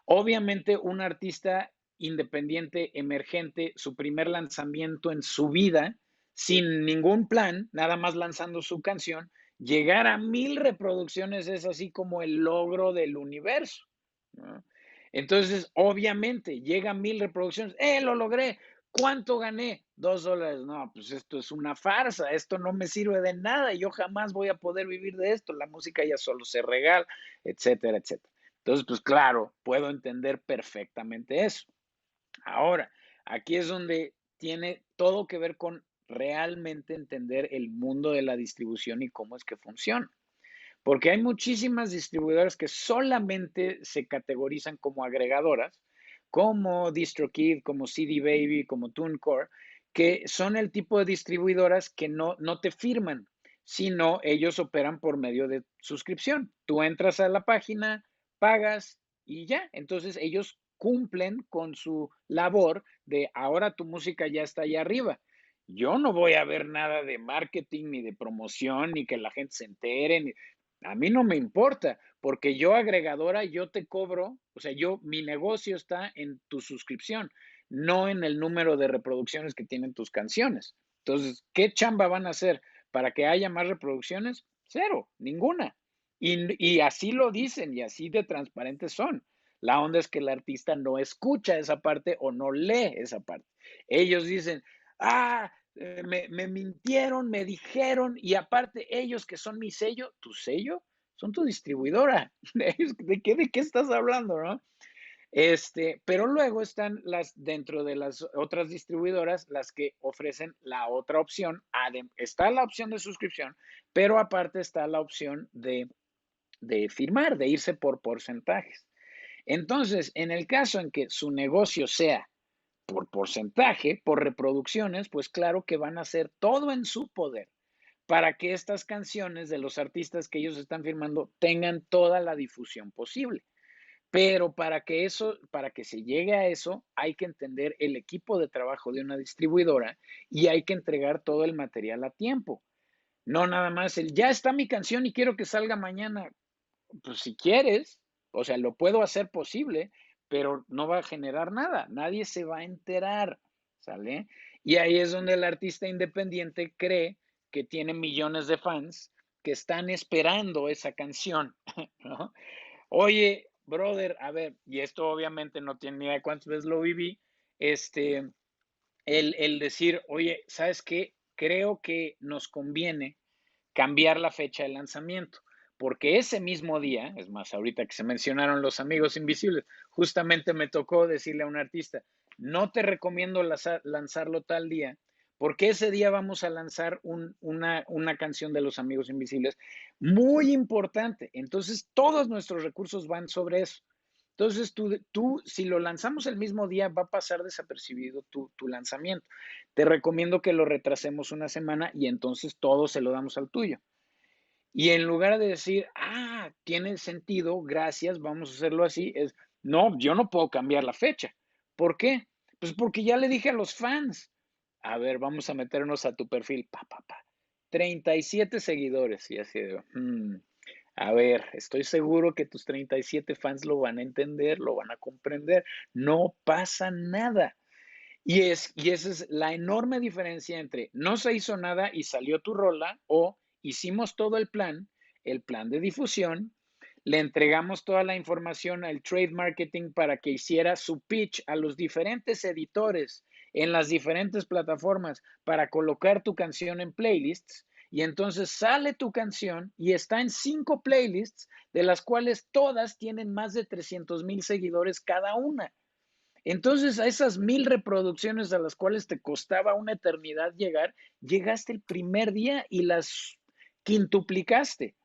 Obviamente, un artista independiente, emergente, su primer lanzamiento en su vida, sin ningún plan, nada más lanzando su canción, llegar a 1000 reproducciones es así como el logro del universo, ¿no? Entonces, obviamente, llega a 1000 reproducciones, lo logré. ¿Cuánto gané? $2. No, pues esto es una farsa, esto no me sirve de nada, yo jamás voy a poder vivir de esto, la música ya solo se regala, etcétera, etcétera. Entonces, pues claro, puedo entender perfectamente eso. Ahora, aquí es donde tiene todo que ver con realmente entender el mundo de la distribución y cómo es que funciona. Porque hay muchísimas distribuidoras que solamente se categorizan como agregadoras, como DistroKid, como CD Baby, como TuneCore, que son el tipo de distribuidoras que no te firman, sino ellos operan por medio de suscripción. Tú entras a la página, pagas y ya. Entonces ellos cumplen con su labor de ahora tu música ya está allá arriba. Yo no voy a ver nada de marketing, ni de promoción, ni que la gente se entere. A mí no me importa, porque yo agregadora, yo te cobro, o sea, mi negocio está en tu suscripción, no en el número de reproducciones que tienen tus canciones. Entonces, ¿qué chamba van a hacer para que haya más reproducciones? Cero, ninguna. Y así lo dicen y así de transparentes son. La onda es que el artista no escucha esa parte o no lee esa parte. Ellos dicen, me mintieron, me dijeron, y aparte ellos que son mi sello, tu sello, son tu distribuidora. ¿De qué estás hablando, no? Pero luego están dentro de las otras distribuidoras, las que ofrecen la otra opción. Está la opción de suscripción, pero aparte está la opción de firmar, de irse por porcentajes. Entonces, en el caso en que su negocio sea por porcentaje, por reproducciones, pues claro que van a hacer todo en su poder para que estas canciones de los artistas que ellos están firmando tengan toda la difusión posible. Pero para que se llegue a eso, hay que entender el equipo de trabajo de una distribuidora y hay que entregar todo el material a tiempo. No nada más ya está mi canción y quiero que salga mañana. Pues si quieres, o sea, lo puedo hacer posible, pero no va a generar nada. Nadie se va a enterar, ¿sale? Y ahí es donde el artista independiente cree que tiene millones de fans que están esperando esa canción, ¿no? Oye, brother, a ver, y esto obviamente no tiene ni idea de cuántas veces lo viví, el decir, oye, ¿sabes qué? Creo que nos conviene cambiar la fecha de lanzamiento, porque ese mismo día, es más, ahorita que se mencionaron los amigos invisibles, justamente me tocó decirle a un artista, no te recomiendo lanzarlo tal día, porque ese día vamos a lanzar una canción de los amigos invisibles muy importante. Entonces, todos nuestros recursos van sobre eso. Entonces, si lo lanzamos el mismo día, va a pasar desapercibido tu lanzamiento. Te recomiendo que lo retrasemos una semana y entonces todo se lo damos al tuyo. Y en lugar de decir, tiene sentido, gracias, vamos a hacerlo así, no, yo no puedo cambiar la fecha. ¿Por qué? Pues porque ya le dije a los fans, a ver, vamos a meternos a tu perfil, 37 seguidores. Y así digo, a ver, estoy seguro que tus 37 fans lo van a entender, lo van a comprender, no pasa nada. Y esa es la enorme diferencia entre no se hizo nada y salió tu rola o hicimos todo el plan de difusión, le entregamos toda la información al trade marketing para que hiciera su pitch a los diferentes editores en las diferentes plataformas para colocar tu canción en playlists y entonces sale tu canción y está en 5 playlists de las cuales todas tienen más de 300,000 seguidores cada una. Entonces, a esas 1,000 reproducciones a las cuales te costaba una eternidad llegar, llegaste el primer día y las quintuplicaste.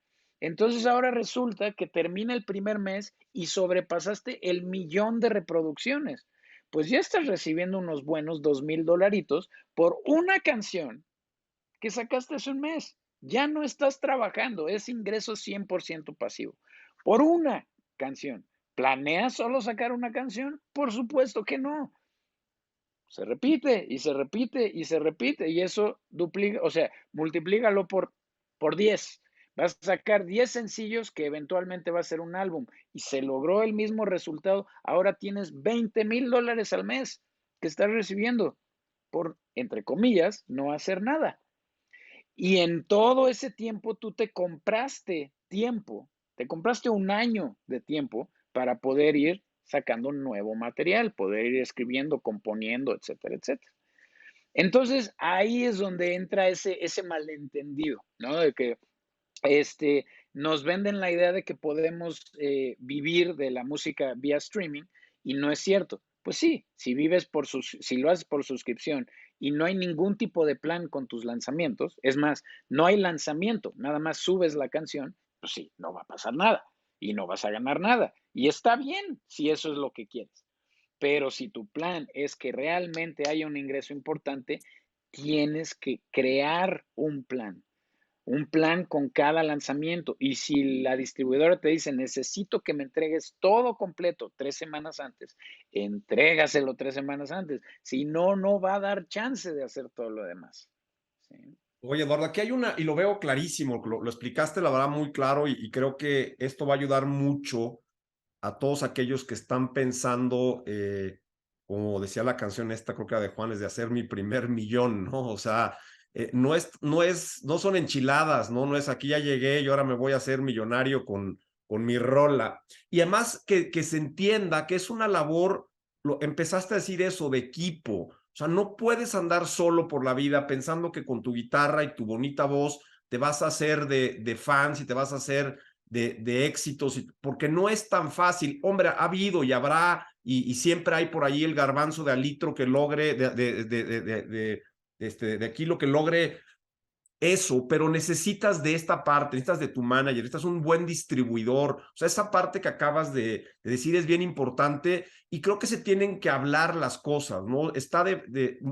Entonces, ahora resulta que termina el primer mes y sobrepasaste el 1,000,000 de reproducciones. Pues ya estás recibiendo unos buenos $2,000 por una canción que sacaste hace un mes. Ya no estás trabajando, es ingreso 100% pasivo. Por una canción. ¿Planeas solo sacar una canción? Por supuesto que no. Se repite y se repite y se repite y eso duplica, o sea, multiplícalo por 10. Vas a sacar 10 sencillos que eventualmente va a ser un álbum y se logró el mismo resultado. Ahora tienes $20,000 al mes que estás recibiendo por, entre comillas, no hacer nada. Y en todo ese tiempo tú te compraste tiempo, te compraste un año de tiempo para poder ir sacando nuevo material, poder ir escribiendo, componiendo, etcétera, etcétera. Entonces ahí es donde entra ese malentendido, ¿no? De que nos venden la idea de que podemos vivir de la música vía streaming y no es cierto. Pues sí, si lo haces por suscripción y no hay ningún tipo de plan con tus lanzamientos, es más, no hay lanzamiento, nada más subes la canción, pues sí, no va a pasar nada y no vas a ganar nada. Y está bien si eso es lo que quieres. Pero si tu plan es que realmente haya un ingreso importante, tienes que crear un plan con cada lanzamiento. Y si la distribuidora te dice, necesito que me entregues todo completo 3 semanas antes, entrégaselo 3 semanas antes. Si no, no va a dar chance de hacer todo lo demás. ¿Sí? Oye, Eduardo, aquí hay una, y lo veo clarísimo, lo explicaste la verdad muy claro y creo que esto va a ayudar mucho a todos aquellos que están pensando, como decía la canción esta, creo que era de Juanes, de hacer mi primer millón, ¿no? O sea, no son enchiladas, ¿no? No es aquí ya llegué y ahora me voy a hacer millonario con mi rola. Y además que se entienda que es una labor, empezaste a decir eso, de equipo. O sea, no puedes andar solo por la vida pensando que con tu guitarra y tu bonita voz te vas a hacer de fans y te vas a hacer de éxitos, porque no es tan fácil. Hombre, ha habido y habrá, y siempre hay por ahí el garbanzo de alitro que logre, de aquí lo que logre eso, pero necesitas de esta parte, necesitas de tu manager, necesitas un buen distribuidor. O sea, esa parte que acabas de decir es bien importante y creo que se tienen que hablar las cosas, ¿no? Está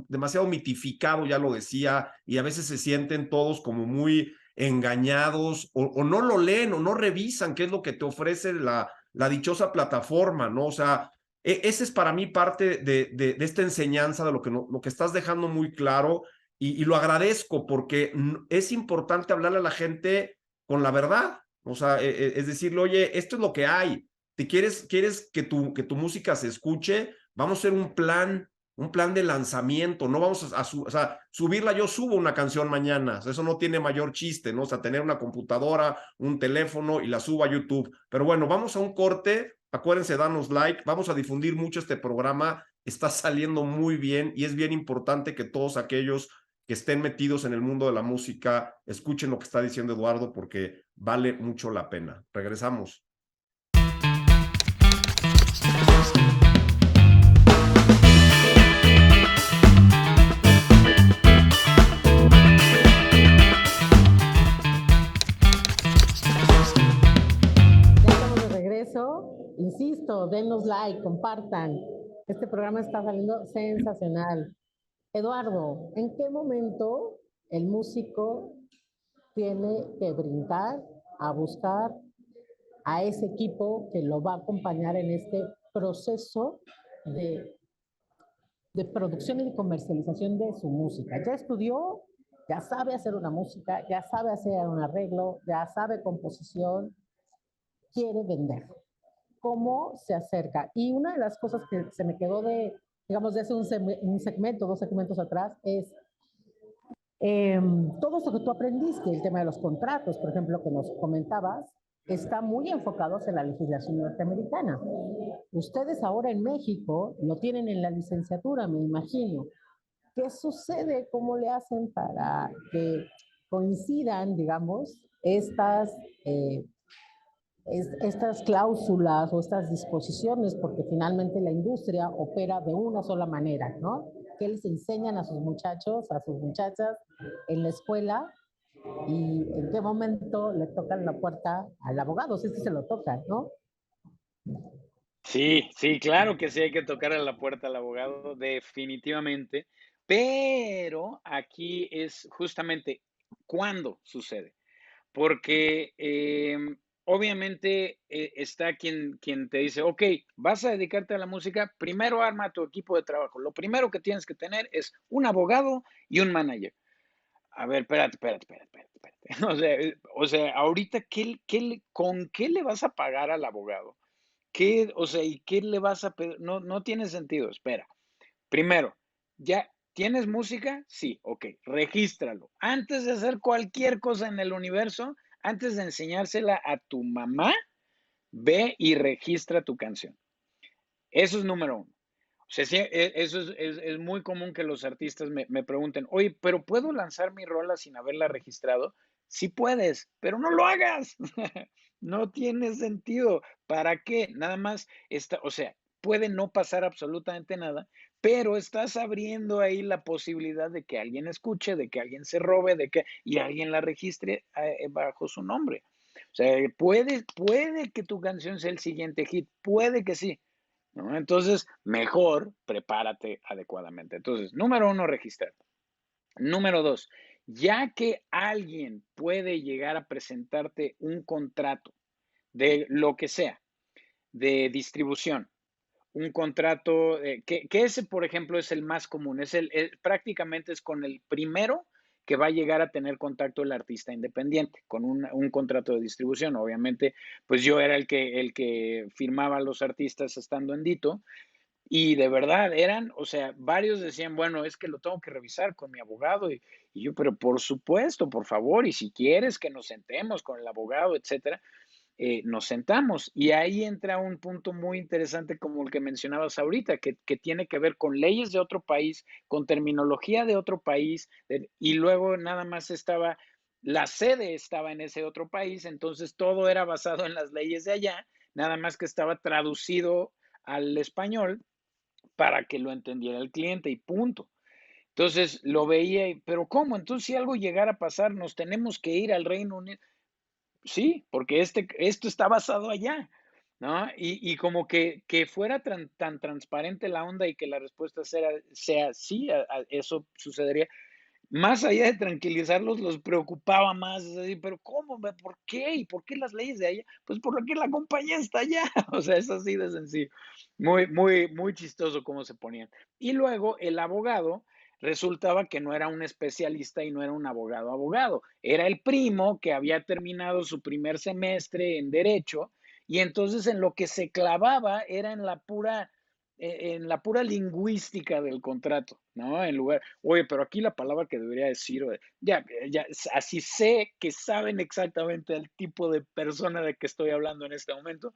demasiado mitificado, ya lo decía, y a veces se sienten todos como muy engañados o no lo leen o no revisan qué es lo que te ofrece la dichosa plataforma, ¿no? O sea, ese es para mí parte de esta enseñanza, de lo que estás dejando muy claro, y lo agradezco porque es importante hablarle a la gente con la verdad, o sea, es decirle, oye, esto es lo que hay, ¿te quieres que tu música se escuche? Vamos a hacer un plan de lanzamiento, no vamos o sea, subirla, yo subo una canción mañana, eso no tiene mayor chiste, ¿no? O sea, tener una computadora, un teléfono y la subo a YouTube. Pero bueno, vamos a un corte, acuérdense, danos like, vamos a difundir mucho este programa, está saliendo muy bien y es bien importante que todos aquellos que estén metidos en el mundo de la música escuchen lo que está diciendo Eduardo porque vale mucho la pena. Regresamos. Insisto, denos like, compartan. Este programa está saliendo sensacional. Eduardo, ¿en qué momento el músico tiene que brincar a buscar a ese equipo que lo va a acompañar en este proceso de, de producción y de comercialización de su música? Ya estudió, ya sabe hacer una música, ya sabe hacer un arreglo, ya sabe composición, quiere vender. ¿Cómo se acerca? Y una de las cosas que se me quedó digamos, de hace un segmento, 2 segmentos atrás, es todo eso que tú aprendiste, el tema de los contratos, por ejemplo, que nos comentabas, está muy enfocados en la legislación norteamericana. Ustedes ahora en México lo tienen en la licenciatura, me imagino. ¿Qué sucede? ¿Cómo le hacen para que coincidan, digamos, estas cláusulas o estas disposiciones? Porque finalmente la industria opera de una sola manera, ¿no? ¿Qué les enseñan a sus muchachos, a sus muchachas en la escuela? ¿Y en qué momento le tocan la puerta al abogado? Si es que se lo tocan, ¿no? Sí, sí, claro que sí hay que tocar a la puerta al abogado, definitivamente, pero aquí es justamente cuándo sucede, porque obviamente está quien te dice, ok, vas a dedicarte a la música, primero arma tu equipo de trabajo, lo primero que tienes que tener es un abogado y un manager. A ver, espérate. O sea, ahorita, ¿con qué le vas a pagar al abogado? O sea, ¿y qué le vas a pedir? No, no tiene sentido, espera. Primero, ¿ya tienes música? Sí, ok, regístralo. Antes de hacer cualquier cosa en el universo, antes de enseñársela a tu mamá, ve y registra tu canción. Eso es número uno. O sea, sí, eso es muy común que los artistas me pregunten, oye, ¿pero puedo lanzar mi rola sin haberla registrado? Sí puedes, pero no lo hagas. No tiene sentido. ¿Para qué? Nada más está, o sea, puede no pasar absolutamente nada, pero estás abriendo ahí la posibilidad de que alguien escuche, de que alguien se robe, y alguien la registre bajo su nombre. O sea, puede que tu canción sea el siguiente hit, puede que sí, ¿no? Entonces, mejor prepárate adecuadamente. Entonces, número uno, registrar. Número dos, ya que alguien puede llegar a presentarte un contrato de lo que sea, de distribución, un contrato, que ese, por ejemplo, es el más común, prácticamente es con el primero que va a llegar a tener contacto el artista independiente, con un contrato de distribución. Obviamente, pues yo era el que firmaba a los artistas estando en Dito, y de verdad o sea, varios decían, bueno, es que lo tengo que revisar con mi abogado, y yo, pero por supuesto, por favor, y si quieres que nos sentemos con el abogado, etcétera, nos sentamos, y ahí entra un punto muy interesante como el que mencionabas ahorita, que tiene que ver con leyes de otro país, con terminología de otro país, y luego nada más la sede estaba en ese otro país, entonces todo era basado en las leyes de allá, nada más que estaba traducido al español para que lo entendiera el cliente y punto. Entonces lo veía, pero ¿cómo? Entonces si algo llegara a pasar, nos tenemos que ir al Reino Unido. Sí, porque esto está basado allá, ¿no? Y como que fuera tan transparente la onda y que la respuesta sea sí, eso sucedería. más allá de tranquilizarlos, los preocupaba más, es así, pero ¿cómo? ¿Por qué? ¿Y por qué las leyes de allá? Pues porque la compañía está allá, o sea, es así de sencillo. Muy, muy, muy chistoso cómo se ponían. Y luego el abogado resultaba que no era un especialista y no era un abogado, era el primo que había terminado su primer semestre en derecho y entonces en lo que se clavaba era en la pura lingüística del contrato, ¿no? En lugar, oye, pero aquí la palabra que debería decir, ya, ya, así sé que saben exactamente el tipo de persona de que estoy hablando en este momento.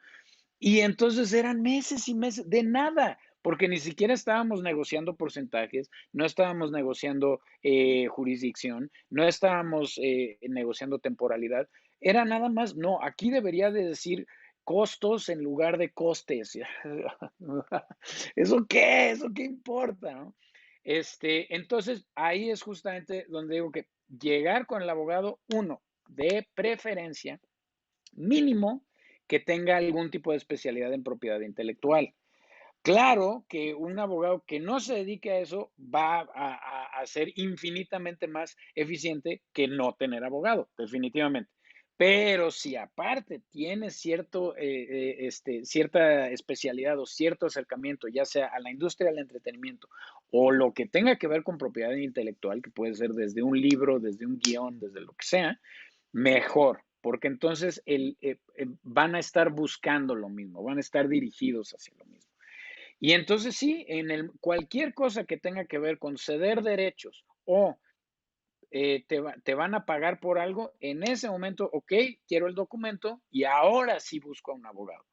Y entonces eran meses y meses de nada, porque ni siquiera estábamos negociando porcentajes, no estábamos negociando jurisdicción, no estábamos negociando temporalidad, era nada más, no, aquí debería de decir costos en lugar de costes. ¿Eso qué? ¿Eso qué importa? ¿No? Entonces, ahí es justamente donde digo que llegar con el abogado, uno, de preferencia, mínimo, que tenga algún tipo de especialidad en propiedad intelectual. Claro que un abogado que no se dedique a eso va a ser infinitamente más eficiente que no tener abogado, definitivamente. Pero si aparte tiene cierta especialidad o cierto acercamiento, ya sea a la industria del entretenimiento o lo que tenga que ver con propiedad intelectual, que puede ser desde un libro, desde un guión, desde lo que sea, mejor, porque entonces van a estar buscando lo mismo, van a estar dirigidos hacia lo mismo. Y entonces sí, cualquier cosa que tenga que ver con ceder derechos o te van a pagar por algo, en ese momento, ok, quiero el documento y ahora sí busco a un abogado.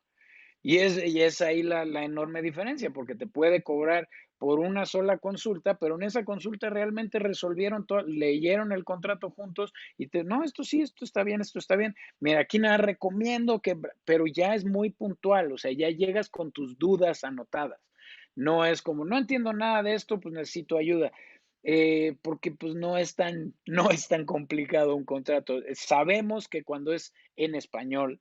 Y es ahí la enorme diferencia, porque te puede cobrar por una sola consulta, pero en esa consulta realmente resolvieron todo, leyeron el contrato juntos y no, esto sí, esto está bien, esto está bien. Mira, aquí nada recomiendo que, pero ya es muy puntual, o sea, ya llegas con tus dudas anotadas. No es como, no entiendo nada de esto, pues necesito ayuda. Porque pues no es tan complicado un contrato. Sabemos que cuando es en español,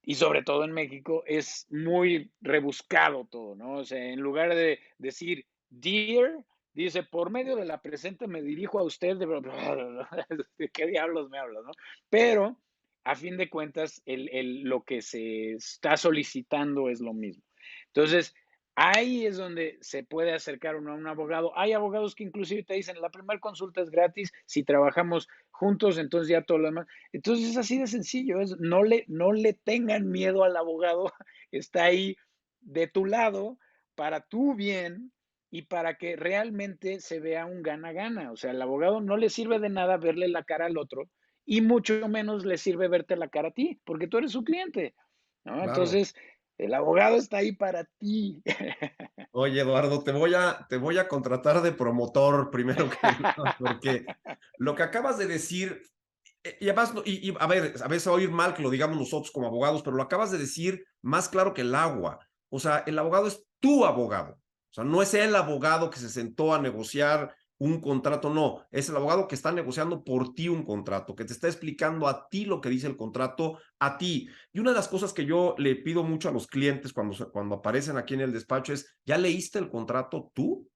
y sobre todo en México, es muy rebuscado todo, ¿no? O sea, en lugar de decir dear, dice, por medio de la presente me dirijo a usted, ¿de qué diablos me hablas, no? Pero, a fin de cuentas, lo que se está solicitando es lo mismo. Entonces, ahí es donde se puede acercar uno a un abogado. Hay abogados que inclusive te dicen, la primera consulta es gratis, si trabajamos juntos, entonces ya todo lo demás. Entonces es así de sencillo, no le tengan miedo al abogado, está ahí de tu lado para tu bien y para que realmente se vea un gana-gana. O sea, al abogado no le sirve de nada verle la cara al otro y mucho menos le sirve verte la cara a ti, porque tú eres su cliente, ¿no? Claro. Entonces, el abogado está ahí para ti. Oye, Eduardo, te voy a contratar de promotor primero que nada, porque lo que acabas de decir, y además, a ver, a veces va a oír mal que lo digamos nosotros como abogados, pero lo acabas de decir más claro que el agua. O sea, el abogado es tu abogado. O sea, no es el abogado que se sentó a negociar un contrato, no. Es el abogado que está negociando por ti un contrato, que te está explicando a ti lo que dice el contrato, a ti. Y una de las cosas que yo le pido mucho a los clientes cuando aparecen aquí en el despacho es, ¿ya leíste el contrato tú?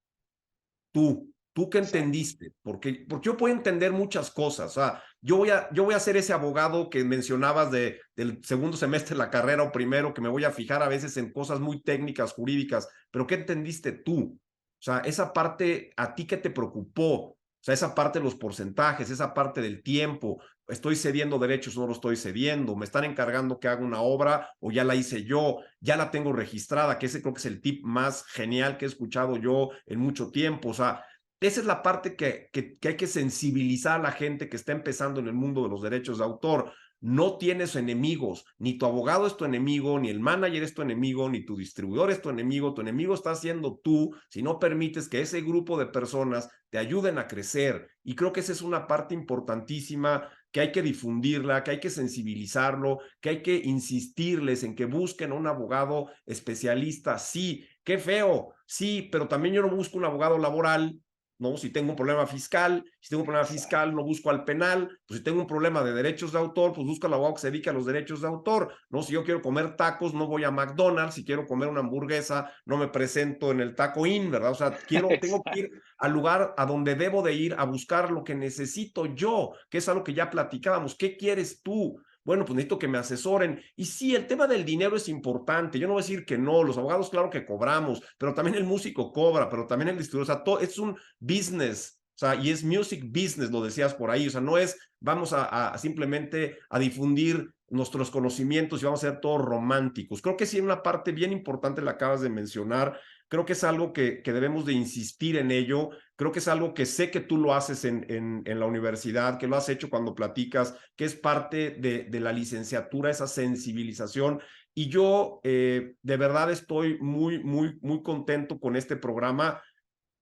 Tú qué Exacto. entendiste, porque yo puedo entender muchas cosas. O sea, yo voy a ser ese abogado que mencionabas del segundo semestre de la carrera o primero, que me voy a fijar a veces en cosas muy técnicas, jurídicas, pero ¿qué entendiste tú? O sea, esa parte, ¿a ti qué te preocupó? O sea, esa parte de los porcentajes, esa parte del tiempo, estoy cediendo derechos o no lo estoy cediendo, me están encargando que haga una obra o ya la hice yo, ya la tengo registrada, que ese creo que es el tip más genial que he escuchado yo en mucho tiempo. O sea, esa es la parte que hay que sensibilizar a la gente que está empezando en el mundo de los derechos de autor. No tienes enemigos, ni tu abogado es tu enemigo, ni el manager es tu enemigo, ni tu distribuidor es tu enemigo estás siendo tú si no permites que ese grupo de personas te ayuden a crecer. Y creo que esa es una parte importantísima que hay que difundirla, que hay que sensibilizarlo, que hay que insistirles en que busquen a un abogado especialista. Sí, qué feo, sí, pero también yo no busco un abogado laboral ¿no? Si tengo un problema fiscal, no busco al penal, pues si tengo un problema de derechos de autor, pues busco al abogado que se dedique a los derechos de autor, ¿no? Si yo quiero comer tacos, no voy a McDonald's, si quiero comer una hamburguesa, no me presento en el Taco Inn, ¿verdad? O sea, tengo que ir al lugar a donde debo de ir a buscar lo que necesito yo, que es algo que ya platicábamos. ¿Qué quieres tú? Bueno, pues necesito que me asesoren. Y sí, el tema del dinero es importante. Yo no voy a decir que no, los abogados claro que cobramos, pero también el músico cobra, pero también el distribuidor, o sea, todo, es un business, o sea, y es music business, lo decías por ahí, o sea, no es vamos a simplemente a difundir nuestros conocimientos y vamos a ser todos románticos. Creo que sí, una parte bien importante la acabas de mencionar. Creo que es algo que debemos de insistir en ello. Creo que es algo que sé que tú lo haces en la universidad, que lo has hecho cuando platicas, que es parte de la licenciatura, esa sensibilización. Y yo de verdad estoy muy contento con este programa.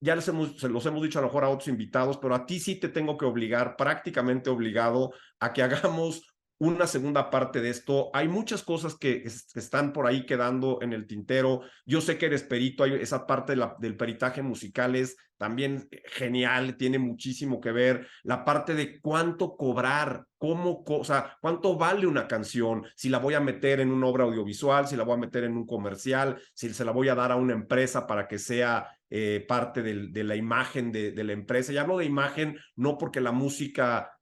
Ya se los hemos dicho a lo mejor a otros invitados, pero a ti sí te tengo que obligar, prácticamente obligado, a que hagamos una segunda parte de esto. Hay muchas cosas que están por ahí quedando en el tintero. Yo sé que eres perito, esa parte del peritaje musical es también genial, tiene muchísimo que ver. La parte de cuánto cobrar, o sea, cuánto vale una canción, si la voy a meter en una obra audiovisual, si la voy a meter en un comercial, si se la voy a dar a una empresa para que sea parte de la imagen de la empresa. Y hablo de imagen no porque la música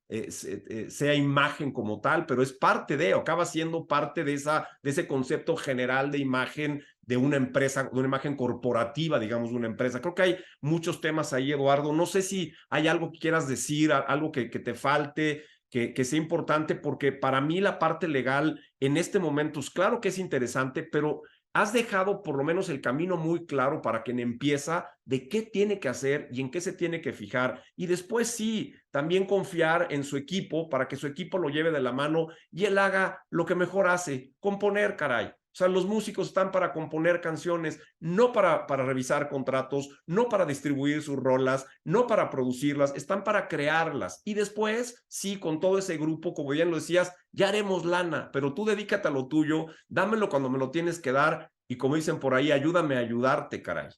sea imagen como tal, pero es parte o acaba siendo parte de ese concepto general de imagen de una empresa, de una imagen corporativa, digamos, de una empresa. Creo que hay muchos temas ahí, Eduardo. No sé si hay algo que quieras decir, algo que te falte, que sea importante, porque para mí la parte legal en este momento, es claro que es interesante, pero has dejado por lo menos el camino muy claro para quien empieza de qué tiene que hacer y en qué se tiene que fijar. Y después sí, también confiar en su equipo para que su equipo lo lleve de la mano y él haga lo que mejor hace, componer, caray. O sea, los músicos están para componer canciones, no para revisar contratos, no para distribuir sus rolas, no para producirlas, están para crearlas. Y después, sí, con todo ese grupo, como bien lo decías, ya haremos lana, pero tú dedícate a lo tuyo, dámelo cuando me lo tienes que dar y como dicen por ahí, ayúdame a ayudarte, caray.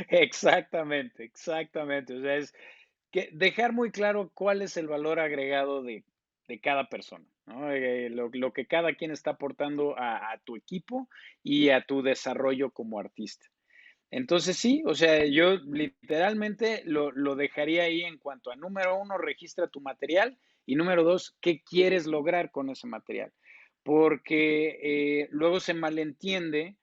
Exactamente, exactamente. O sea, es que dejar muy claro cuál es el valor agregado de cada persona, ¿no? Lo que cada quien está aportando a tu equipo y a tu desarrollo como artista. Entonces sí, o sea, yo literalmente lo dejaría ahí en cuanto a número uno, registra tu material y número dos, ¿qué quieres lograr con ese material? Porque luego se malentiende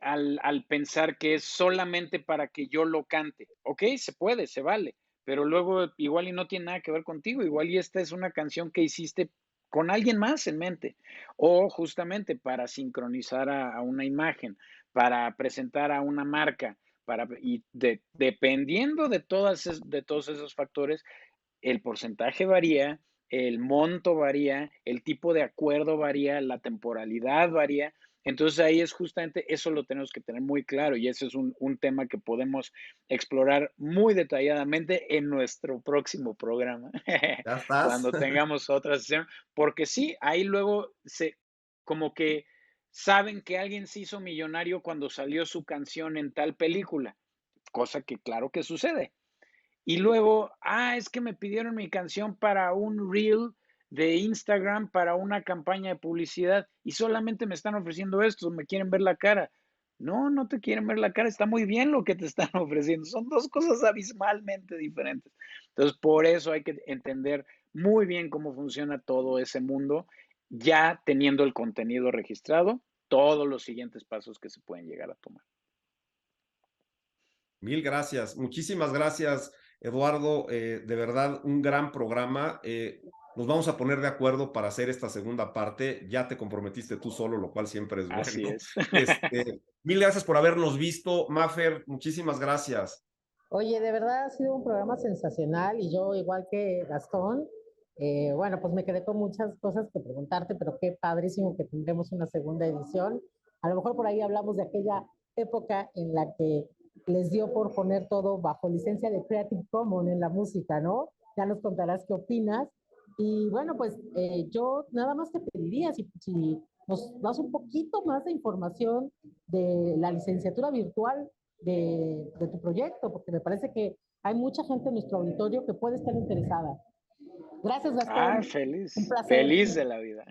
al pensar que es solamente para que yo lo cante. Ok, se puede, se vale, pero luego igual y no tiene nada que ver contigo, igual y esta es una canción que hiciste con alguien más en mente, o justamente para sincronizar a una imagen, para presentar a una marca, dependiendo de todos esos factores, el porcentaje varía, el monto varía, el tipo de acuerdo varía, la temporalidad varía. Entonces ahí es justamente eso lo tenemos que tener muy claro y ese es un tema que podemos explorar muy detalladamente en nuestro próximo programa, ¿Ya estás? cuando tengamos otra sesión, porque sí, ahí luego como que saben que alguien se hizo millonario cuando salió su canción en tal película, cosa que claro que sucede. Y luego, es que me pidieron mi canción para un reel de Instagram, para una campaña de publicidad, y solamente me están ofreciendo esto, me quieren ver la cara. No, no te quieren ver la cara, está muy bien lo que te están ofreciendo. Son dos cosas abismalmente diferentes. Entonces, por eso hay que entender muy bien cómo funciona todo ese mundo, ya teniendo el contenido registrado, todos los siguientes pasos que se pueden llegar a tomar. Mil gracias, muchísimas gracias, Eduardo. De verdad, un gran programa. Nos vamos a poner de acuerdo para hacer esta segunda parte. Ya te comprometiste tú solo, lo cual siempre es Así bueno. es. Mil gracias por habernos visto, Mafer. Muchísimas gracias. Oye, de verdad ha sido un programa sensacional y yo, igual que Gastón, bueno, pues me quedé con muchas cosas que preguntarte, pero qué padrísimo que tendremos una segunda edición. A lo mejor por ahí hablamos de aquella época en la que les dio por poner todo bajo licencia de Creative Commons en la música, ¿no? Ya nos contarás qué opinas. Y bueno, pues yo nada más te pediría si nos das un poquito más de información de la licenciatura virtual de tu proyecto, porque me parece que hay mucha gente en nuestro auditorio que puede estar interesada. Gracias, Gastón. Feliz. Un placer. Feliz de la vida.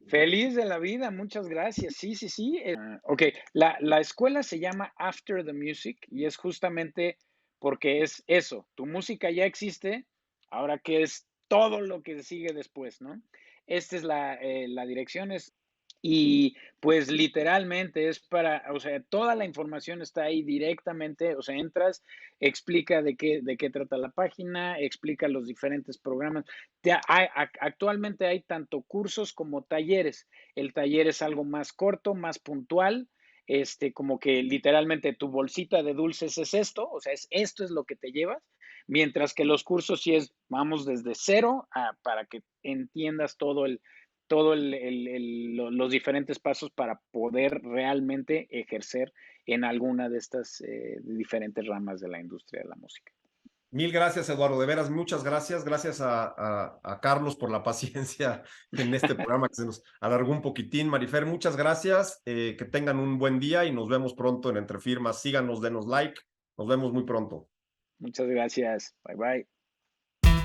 Feliz de la vida, muchas gracias. Sí, sí, sí. Ok, la escuela se llama After the Music y es justamente porque es eso, tu música ya existe, ahora que es todo lo que sigue después, ¿no? Esta es la dirección, y pues literalmente es para, o sea, toda la información está ahí directamente, o sea, entras, explica de qué trata la página, explica los diferentes programas. Actualmente hay tanto cursos como talleres. El taller es algo más corto, más puntual, como que literalmente tu bolsita de dulces es esto, o sea, esto es lo que te llevas, mientras que los cursos sí vamos desde cero para que entiendas los diferentes pasos para poder realmente ejercer en alguna de estas diferentes ramas de la industria de la música. Mil gracias, Eduardo. De veras, muchas gracias. Gracias a Carlos por la paciencia en este programa que se nos alargó un poquitín. Marifer, muchas gracias. Que tengan un buen día y nos vemos pronto en Entre Firmas. Síganos, denos like. Nos vemos muy pronto. Muchas gracias. Bye, bye. Bye.